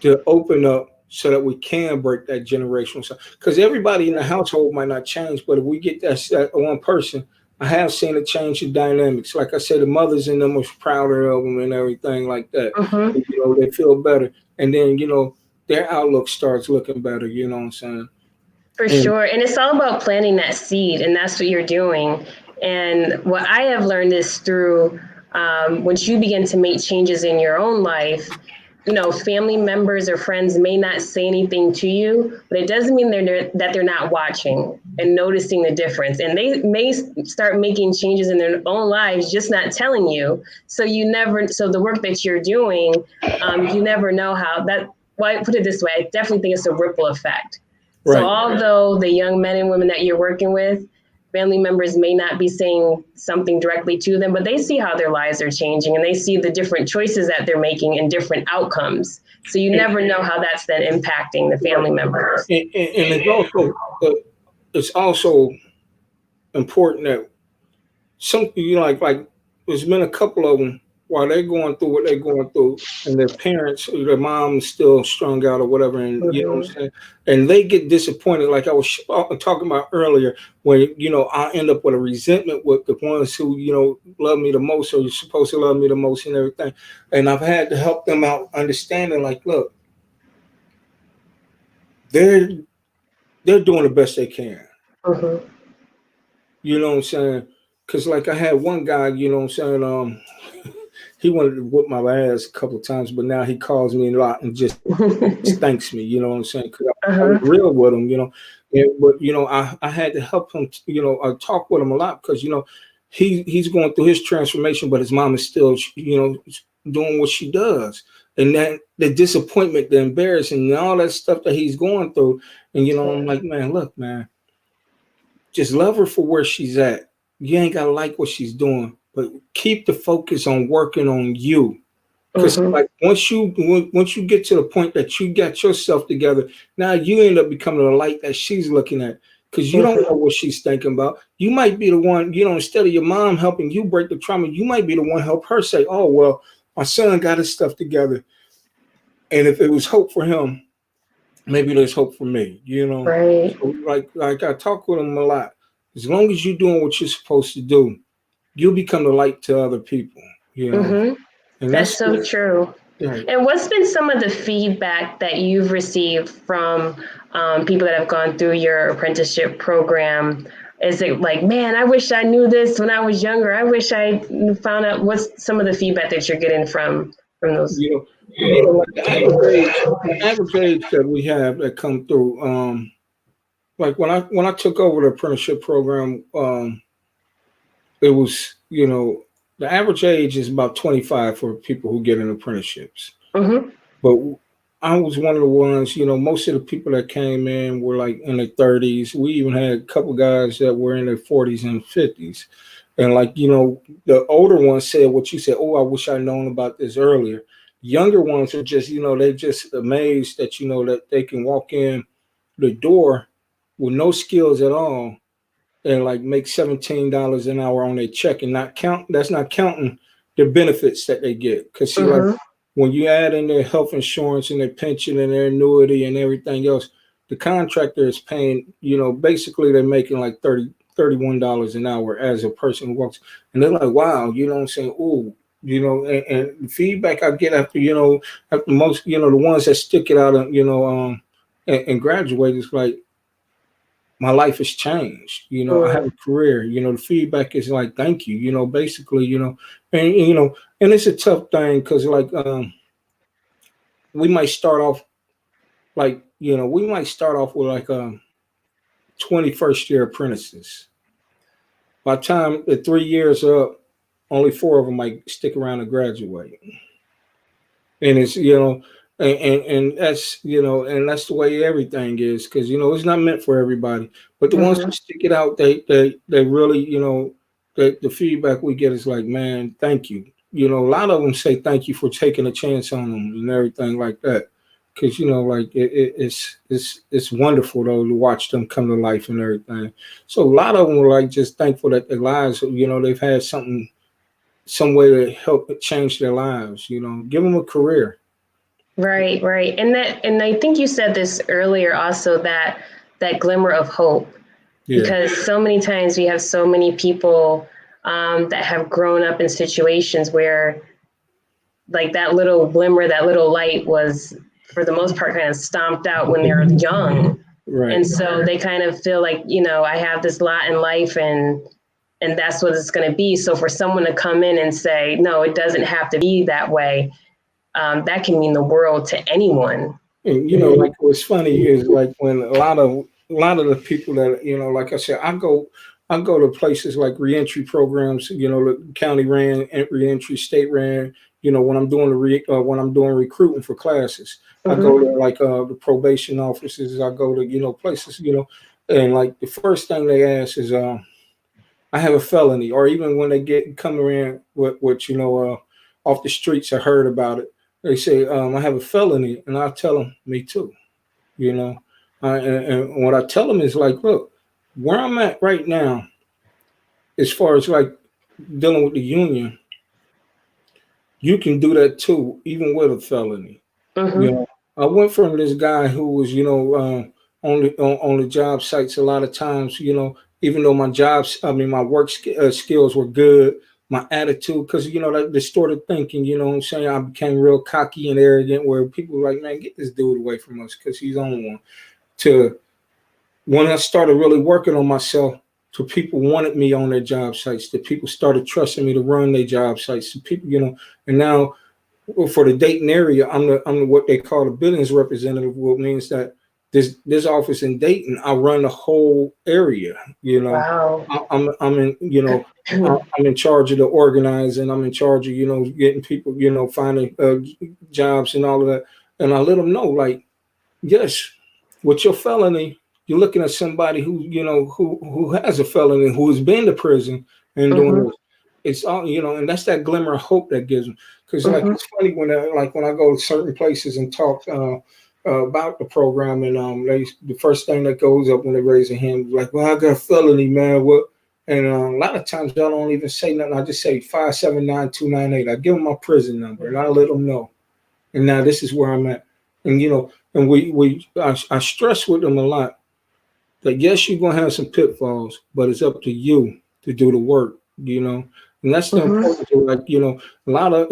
to open up so that we can break that generational cycle. Because everybody in the household might not change, but if we get that one person, I have seen a change in dynamics. Like I said, the mothers in them was prouder of them and everything like that. They feel better. And then, their outlook starts looking better, you know what I'm saying?
For sure. And it's all about planting that seed, and that's what you're doing. And what I have learned is through once you begin to make changes in your own life, family members or friends may not say anything to you, but it doesn't mean that they're not watching and noticing the difference. And they may start making changes in their own lives, just not telling you. So the work that you're doing, you never know how that well, I put it this way, I definitely think it's a ripple effect. So
Right.
although the young men and women that you're working with, family members may not be saying something directly to them, but they see how their lives are changing and they see the different choices that they're making and different outcomes. So you never know how that's then impacting the family members.
And it's also important that some, like there's been a couple of them while they're going through what they're going through, and their parents, or their mom's still strung out or whatever, and you know what I'm saying, and they get disappointed. Like I was talking about earlier, when I end up with a resentment with the ones who love me the most, or you're supposed to love me the most, and everything. And I've had to help them out, understanding like, look, they're doing the best they can. You know what I'm saying? Because like I had one guy, you know what I'm saying, he wanted to whip my ass a couple of times, but now he calls me a lot and just thanks me, you know what I'm saying? Because I was real with him, but I had to help him, I talk with him a lot because he's going through his transformation, but his mom is still doing what she does. And that the disappointment, the embarrassing, and all that stuff that he's going through. And I'm like, man, look, man, just love her for where she's at. You ain't gotta like what she's doing, but keep the focus on working on you. Because like once you get to the point that you got yourself together, now you end up becoming the light that she's looking at. Because you don't know what she's thinking about. You might be the one, instead of your mom helping you break the trauma, you might be the one help her say, oh, well, my son got his stuff together. And if it was hope for him, maybe there's hope for me,
Right.
So like I talk with him a lot. As long as you're doing what you're supposed to do, you'll become the light to other people, And
that's so true.
Right.
And what's been some of the feedback that you've received from people that have gone through your apprenticeship program? Is it like, man, I wish I knew this when I was younger. I wish I found out. What's some of the feedback that you're getting from those?
Like the average age that we have that come through, like when I took over the apprenticeship program, it was, the average age is about 25 for people who get in apprenticeships. But I was one of the ones, most of the people that came in were like in their 30s. We even had a couple guys that were in their 40s and 50s. And like, the older ones said what you said, oh, I wish I'd known about this earlier. Younger ones are just, they just amazed that, that they can walk in the door with no skills at all and like make $17 an hour on their check and that's not counting the benefits that they get. Because see, like when you add in their health insurance and their pension and their annuity and everything else, the contractor is paying, basically they're making like $31 an hour as a person who walks, and they're like, wow, you know what I'm saying? Ooh, and the feedback I get after, after most, the ones that stick it out, and graduate is like, my life has changed. I have a career. The feedback is like, thank you. Basically, and and it's a tough thing because like we might start off like with like 21st year apprentices. By the time the 3 years are up, only 4 of them might stick around and graduate. And it's and that's and that's the way everything is, because it's not meant for everybody, but the ones who stick it out, they really the feedback we get is like, man, thank you. A lot of them say thank you for taking a chance on them and everything like that, because like it's wonderful though to watch them come to life and everything. So a lot of them are like just thankful that their lives, they've had some way to help change their lives. Give them a career.
Right. And I think you said this earlier also, that glimmer of hope, because so many times we have so many people that have grown up in situations where like that little glimmer, that little light was for the most part kind of stomped out when they were young. Right. And so they kind of feel like, I have this lot in life and that's what it's going to be. So for someone to come in and say, no, it doesn't have to be that way, that can mean the world to anyone.
And like what's funny is like when a lot of the people that like I said, I go to places like reentry programs, the county ran reentry, state ran, when I'm doing when I'm doing recruiting for classes, I go
Mm-hmm.
to like the probation offices. I go to places, and like the first thing they ask is I have a felony, or even when they get coming in with off the streets, I heard about it. They say I have a felony, and I tell them me too. You know, and what I tell them is like, look, where I'm at right now, as far as like dealing with the union, you can do that too, even with a felony. You
Mm-hmm.
know, I went from this guy who was, on the job sites a lot of times, even though my work skills were good, my attitude, because, that distorted thinking, you know what I'm saying? I became real cocky and arrogant where people were like, man, get this dude away from us because he's on one. To when I started really working on myself, to people wanted me on their job sites, that people started trusting me to run their job sites, to people, and now for the Dayton area, I'm what they call a business representative, which means that this office in Dayton, I run the whole area.
Wow.
I'm in I'm in charge of the organizing. I'm in charge of getting people finding jobs and all of that. And I let them know like, yes, with your felony, you're looking at somebody who who has a felony, who has been to prison and doing
Mm-hmm.
this. It's all and that's that glimmer of hope that gives them. Because like
Mm-hmm.
it's funny when I go to certain places and talk about the program, and the first thing that goes up when they raise a hand is like, well, I got a felony, man. What? And a lot of times I don't even say nothing. I just say 579-298. I give them my prison number and I let them know. And now this is where I'm at. And and I stress with them a lot that yes, you're gonna have some pitfalls, but it's up to you to do the work, And that's the
Mm-hmm.
importance of a lot of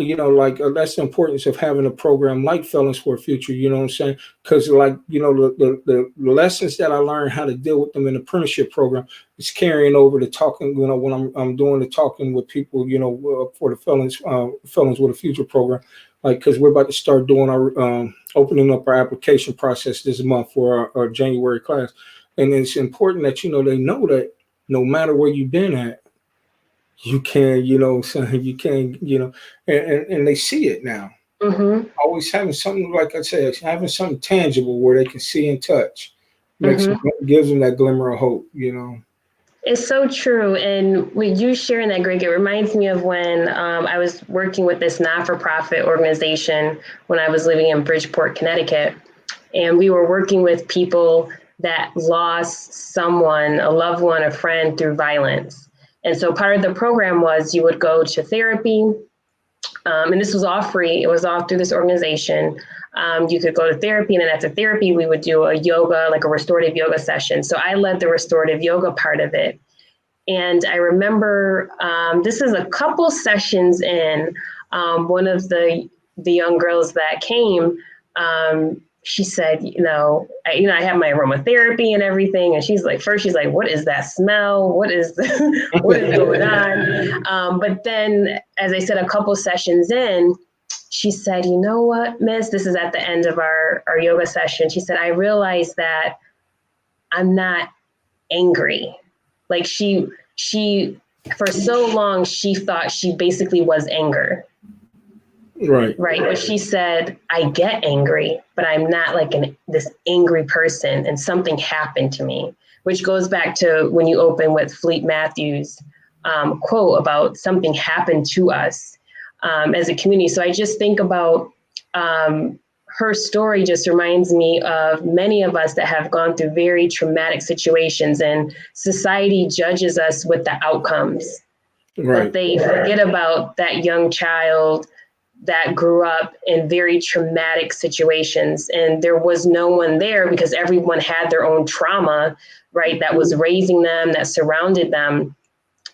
that's the importance of having a program like Felons for a Future, you know what I'm saying? Because the lessons that I learned how to deal with them in the apprenticeship program is carrying over to talking, when I'm doing the talking with people, for the Felons with a Future program. Like, because we're about to start doing our opening up our application process this month for our January class. And it's important that they know that no matter where you've been at, you can, so you can, and they see it now.
Mm-hmm.
Always having something, like I said, having something tangible where they can see and touch
Mm-hmm.
gives them that glimmer of hope,
It's so true. And with you sharing that, Greg, it reminds me of when I was working with this not-for-profit organization when I was living in Bridgeport, Connecticut. And we were working with people that lost someone, a loved one, a friend through violence. And so part of the program was you would go to therapy, and this was all free. It was all through this organization. You could go to therapy, and then after therapy, we would do a yoga, like a restorative yoga session. So I led the restorative yoga part of it. And I remember this is a couple sessions in, one of the young girls that came, she said, I have my aromatherapy and everything. And she's like, first she's like, what is that smell? What is what is going on? But then, as I said, a couple sessions in, she said, you know what, Miss, this is at the end of our yoga session. She said, I realized that I'm not angry. Like she for so long, she thought she basically was anger.
Right.
Right. But she said, I get angry, but I'm not like this angry person. And something happened to me, which goes back to when you open with Fleet Matthews' quote about something happened to us as a community. So I just think about her story just reminds me of many of us that have gone through very traumatic situations, and society judges us with the outcomes.
Right.
But they forget about that young child that grew up in very traumatic situations, and there was no one there because everyone had their own trauma, right? That was raising them, that surrounded them.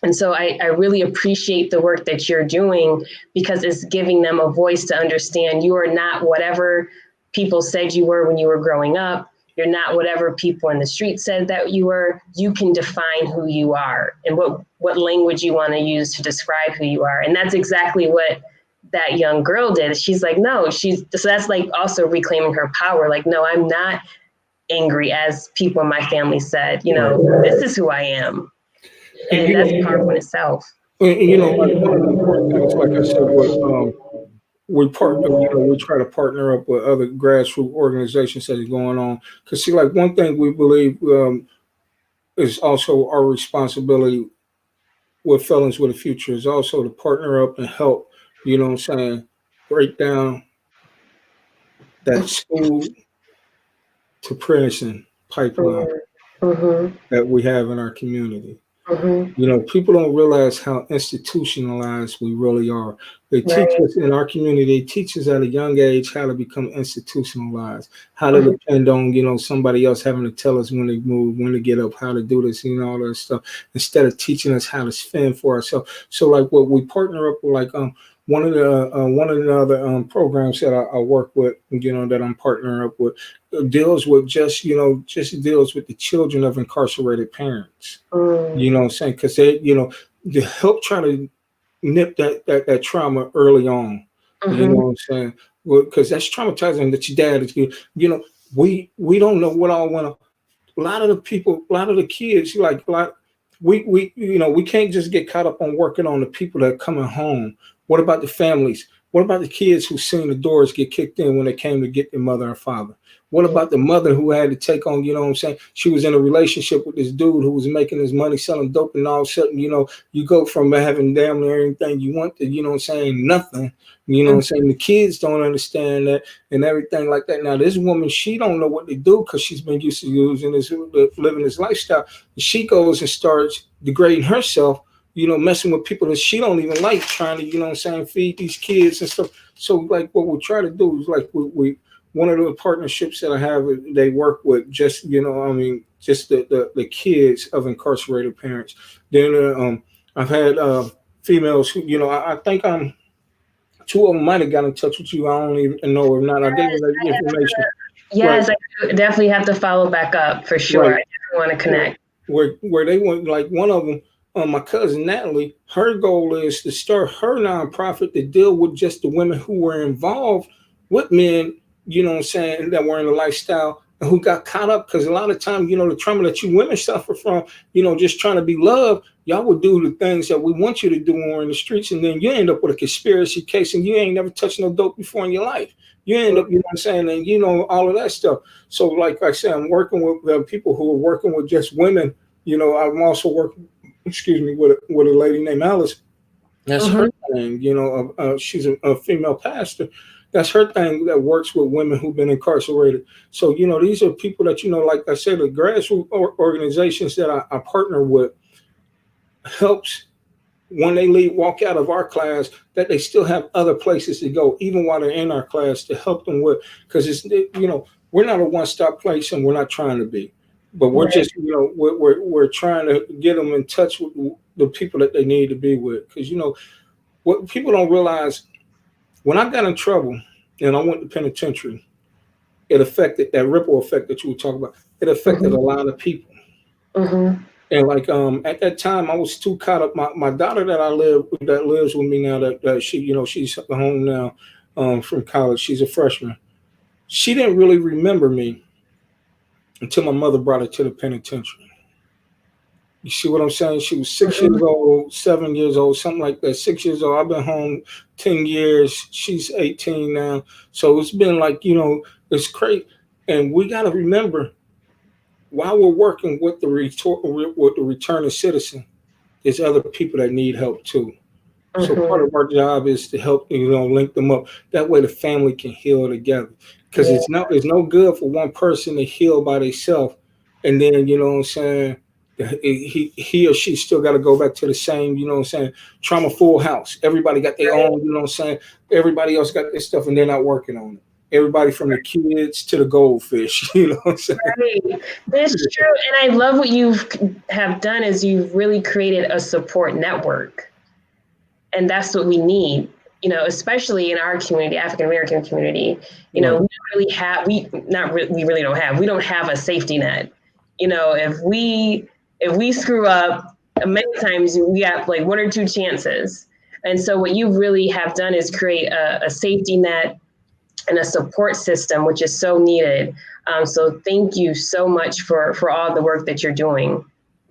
And so I really appreciate the work that you're doing, because it's giving them a voice to understand you are not whatever people said you were when you were growing up. You're not whatever people in the street said that you were. You can define who you are and what language you want to use to describe who you are. And that's exactly what that young girl did. She's like, no, so that's like also reclaiming her power. Like, no, I'm not angry as people in my family said, this is who I am. And that's powerful in itself.
Like one of the important things, like I said, we partner, we try to partner up with other grassroots organizations that are going on. Because see, like one thing we believe is also our responsibility with Felons with a Future is also to partner up and help, break down that school to prison pipeline
Mm-hmm.
that we have in our community.
Mm-hmm.
People don't realize how institutionalized we really are. They teach
Right.
us in our community, they teach us at a young age how to become institutionalized, how to
Mm-hmm.
depend on, somebody else having to tell us when to move, when to get up, how to do this, all that stuff, instead of teaching us how to fend for ourselves. So like what we partner up with, like one of the other programs that I work with, that I'm partnering up with, deals with just deals with the children of incarcerated parents. You know what I'm saying? Because they, to help try to nip that trauma early on. You know
Mm-hmm.
what I'm saying? Because that's traumatizing that your dad is good. We don't know what all went on. A lot of the people, a lot of the kids, we can't just get caught up on working on the people that are coming home. What about the families? What about the kids who seen the doors get kicked in when they came to get their mother and father? What
Yeah.
about the mother who had to take on, she was in a relationship with this dude who was making his money selling dope, and all of a sudden, you go from having damn near everything you want to, nothing. The kids don't understand that and everything like that. Now, this woman, she don't know what to do because she's been used to living this lifestyle. She goes and starts degrading herself, messing with people that she don't even like, trying to, feed these kids and stuff. So, like, what we try to do is, like, we one of the partnerships that I have, they work with just, just the kids of incarcerated parents. Then I've had females who, I think two of them might have got in touch with you. I don't even know or not. I gave them the information. Right,
Yes, I definitely have to follow back up for sure.
right.
I definitely want to connect.
Where they went, like one of them, my cousin Natalie, her goal is to start her nonprofit to deal with just the women who were involved with men, that were in the lifestyle and who got caught up. Because a lot of times, the trauma that you women suffer from, just trying to be loved, y'all would do the things that we want you to do when we're in the streets, and then you end up with a conspiracy case and you ain't never touched no dope before in your life. You end up, and all of that stuff. So, like I said, I'm working with people who are working with just women. I'm also working, with a lady named Alice. That's
Mm-hmm.
her thing. She's a female pastor. That's her thing that works with women who've been incarcerated. So, these are people that, like I said, the grassroots organizations that I partner with helps when they walk out of our class, that they still have other places to go, even while they're in our class, to help them with, because we're not a one-stop place and we're not trying to be, but we're
Right.
just, we're trying to get them in touch with the people that they need to be with. Because, what people don't realize, when I got in trouble and I went to penitentiary, it affected that ripple effect that you were talking about. It affected
Mm-hmm.
a lot of people.
Mm-hmm.
And like at that time, I was too caught up. My daughter that lives with me now, that she, she's home now from college. She's a freshman. She didn't really remember me until my mother brought her to the penitentiary. You see what I'm saying? She was 6 years
Mm-hmm.
old, 7 years old, something like that. 6 years old. I've been home 10 years. She's 18 now. So it's been like, it's crazy. And we got to remember, while we're working with the returning citizen, there's other people that need help too. So part
Mm-hmm.
of our job is to help, link them up. That way the family can heal together. Because
Yeah.
it's no good for one person to heal by themselves, and then, you know what I'm saying, he or she still got to go back to the same, trauma full house. Everybody got their
Right.
own, everybody else got their stuff and they're not working on it. Everybody from the kids to the goldfish, you know what I'm saying?
Right. That's true. And I love what you've have done is you've really created a support network. And that's what we need, especially in our community, African American community.
Right.
We really have we really don't have, we don't have a safety net. If we screw up, many times we have like one or two chances. And so what you really have done is create a safety net and a support system, which is so needed. So thank you so much for all the work that you're doing.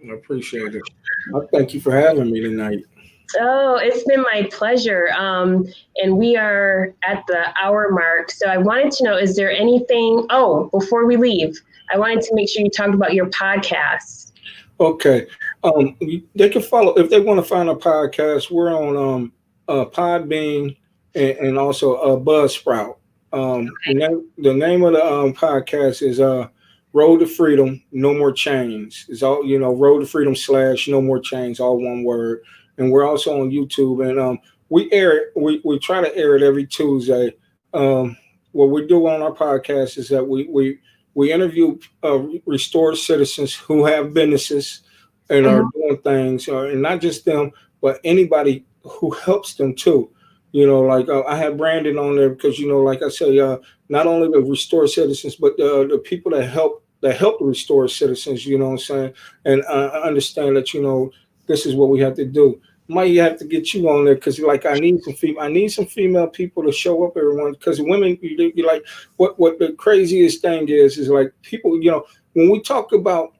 I appreciate it. I thank you for having me tonight.
Oh, it's been my pleasure. And we are at the hour mark. So I wanted to know, is there anything, before we leave, I wanted to make sure you talked about your podcast.
Okay. They can follow if they want to find a podcast. We're on Podbean and also Buzzsprout. The name of the podcast is Road to Freedom, No More Chains. It's all Road to Freedom / No More Chains, all one word. And we're also on YouTube. And we air it. We try to air it every Tuesday. What we do on our podcast is that we interview restored citizens who have businesses and are doing things, and not just them, but anybody who helps them too. Like I have Brandon on there because like I say, not only the restored citizens, but the people that help the restored citizens. You know what I'm saying? And I understand that this is what we have to do. Might have to get you on there because like I need some female people to show up everyone because women you like what the craziest thing is like people when we talk about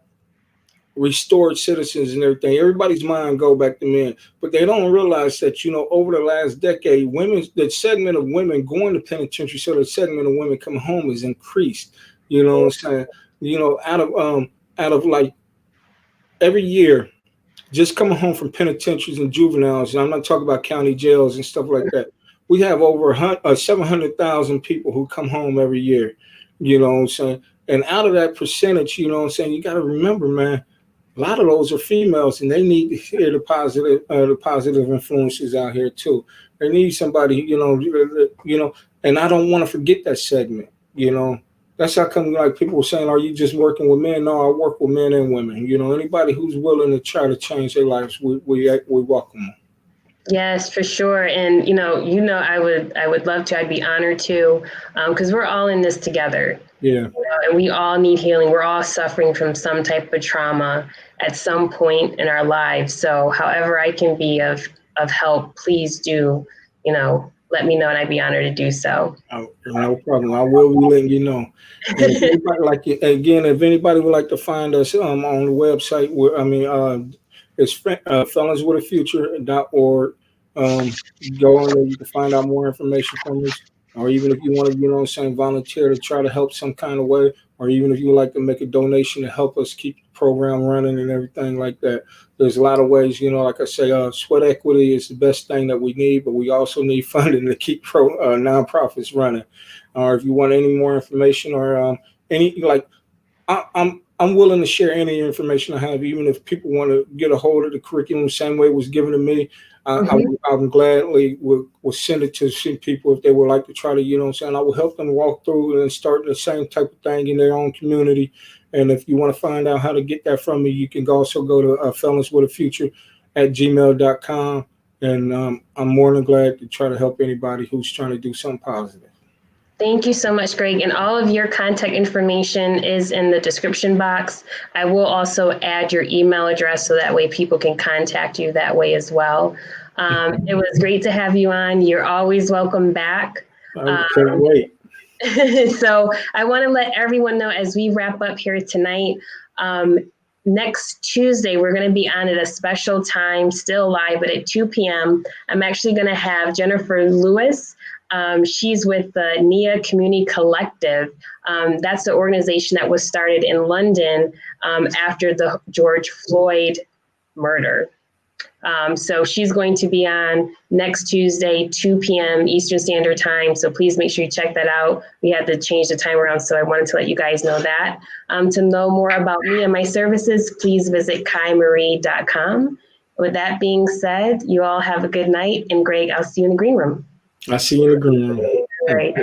restored citizens and everything, everybody's mind go back to men, but they don't realize that over the last decade, the segment of women going to penitentiary, so the segment of women coming home is increased. You know what I'm saying? Out of like every year, just coming home from penitentiaries and juveniles, and I'm not talking about county jails and stuff like that. We have over 700,000 people who come home every year. You know what I'm saying? And out of that percentage, you know what I'm saying, you got to remember, man, a lot of those are females, and they need to hear the positive influences out here too. They need somebody, and I don't want to forget that segment. That's how come like people were saying, "Are you just working with men?" No, I work with men and women. Anybody who's willing to try to change their lives, we welcome them.
Yes, for sure. And I would love to. I'd be honored to, because we're all in this together.
Yeah.
And we all need healing. We're all suffering from some type of trauma at some point in our lives. So however I can be of help, please do, let me know, and I'd be honored to do so.
Oh, no problem. I will be letting you know. And if anybody would like to find us on the website, it's felonswithafuture.org. Go on there, you can find out more information from us. Or even if you want to, volunteer to try to help some kind of way, or even if you would like to make a donation to help us keep the program running and everything like that. There's a lot of ways, like I say, sweat equity is the best thing that we need, but we also need funding to keep nonprofits running. Or if you want any more information or I'm willing to share any information I have, even if people want to get a hold of the curriculum the same way it was given to me. I'm gladly will send it to some people if they would like to try to, I will help them walk through and start the same type of thing in their own community. And if you want to find out how to get that from me, you can also go to felonswithafuture@gmail.com. And I'm more than glad to try to help anybody who's trying to do something positive.
Thank you so much, Greg. And all of your contact information is in the description box. I will also add your email address so that way people can contact you that way as well. It was great to have you on. You're always welcome back.
I can't wait.
So I want to let everyone know as we wrap up here tonight, next Tuesday, we're going to be on at a special time, still live, but at 2 p.m. I'm actually going to have Jennifer Lewis. She's with the NIA Community Collective. That's the organization that was started in London after the George Floyd murder. So she's going to be on next Tuesday, 2 p.m. Eastern Standard Time. So please make sure you check that out. We had to change the time around, so I wanted to let you guys know that. To know more about me and my services, please visit KaiMarie.com. With that being said, you all have a good night. And Greg, I'll see you in the green room.
I see you in the green room.
All right.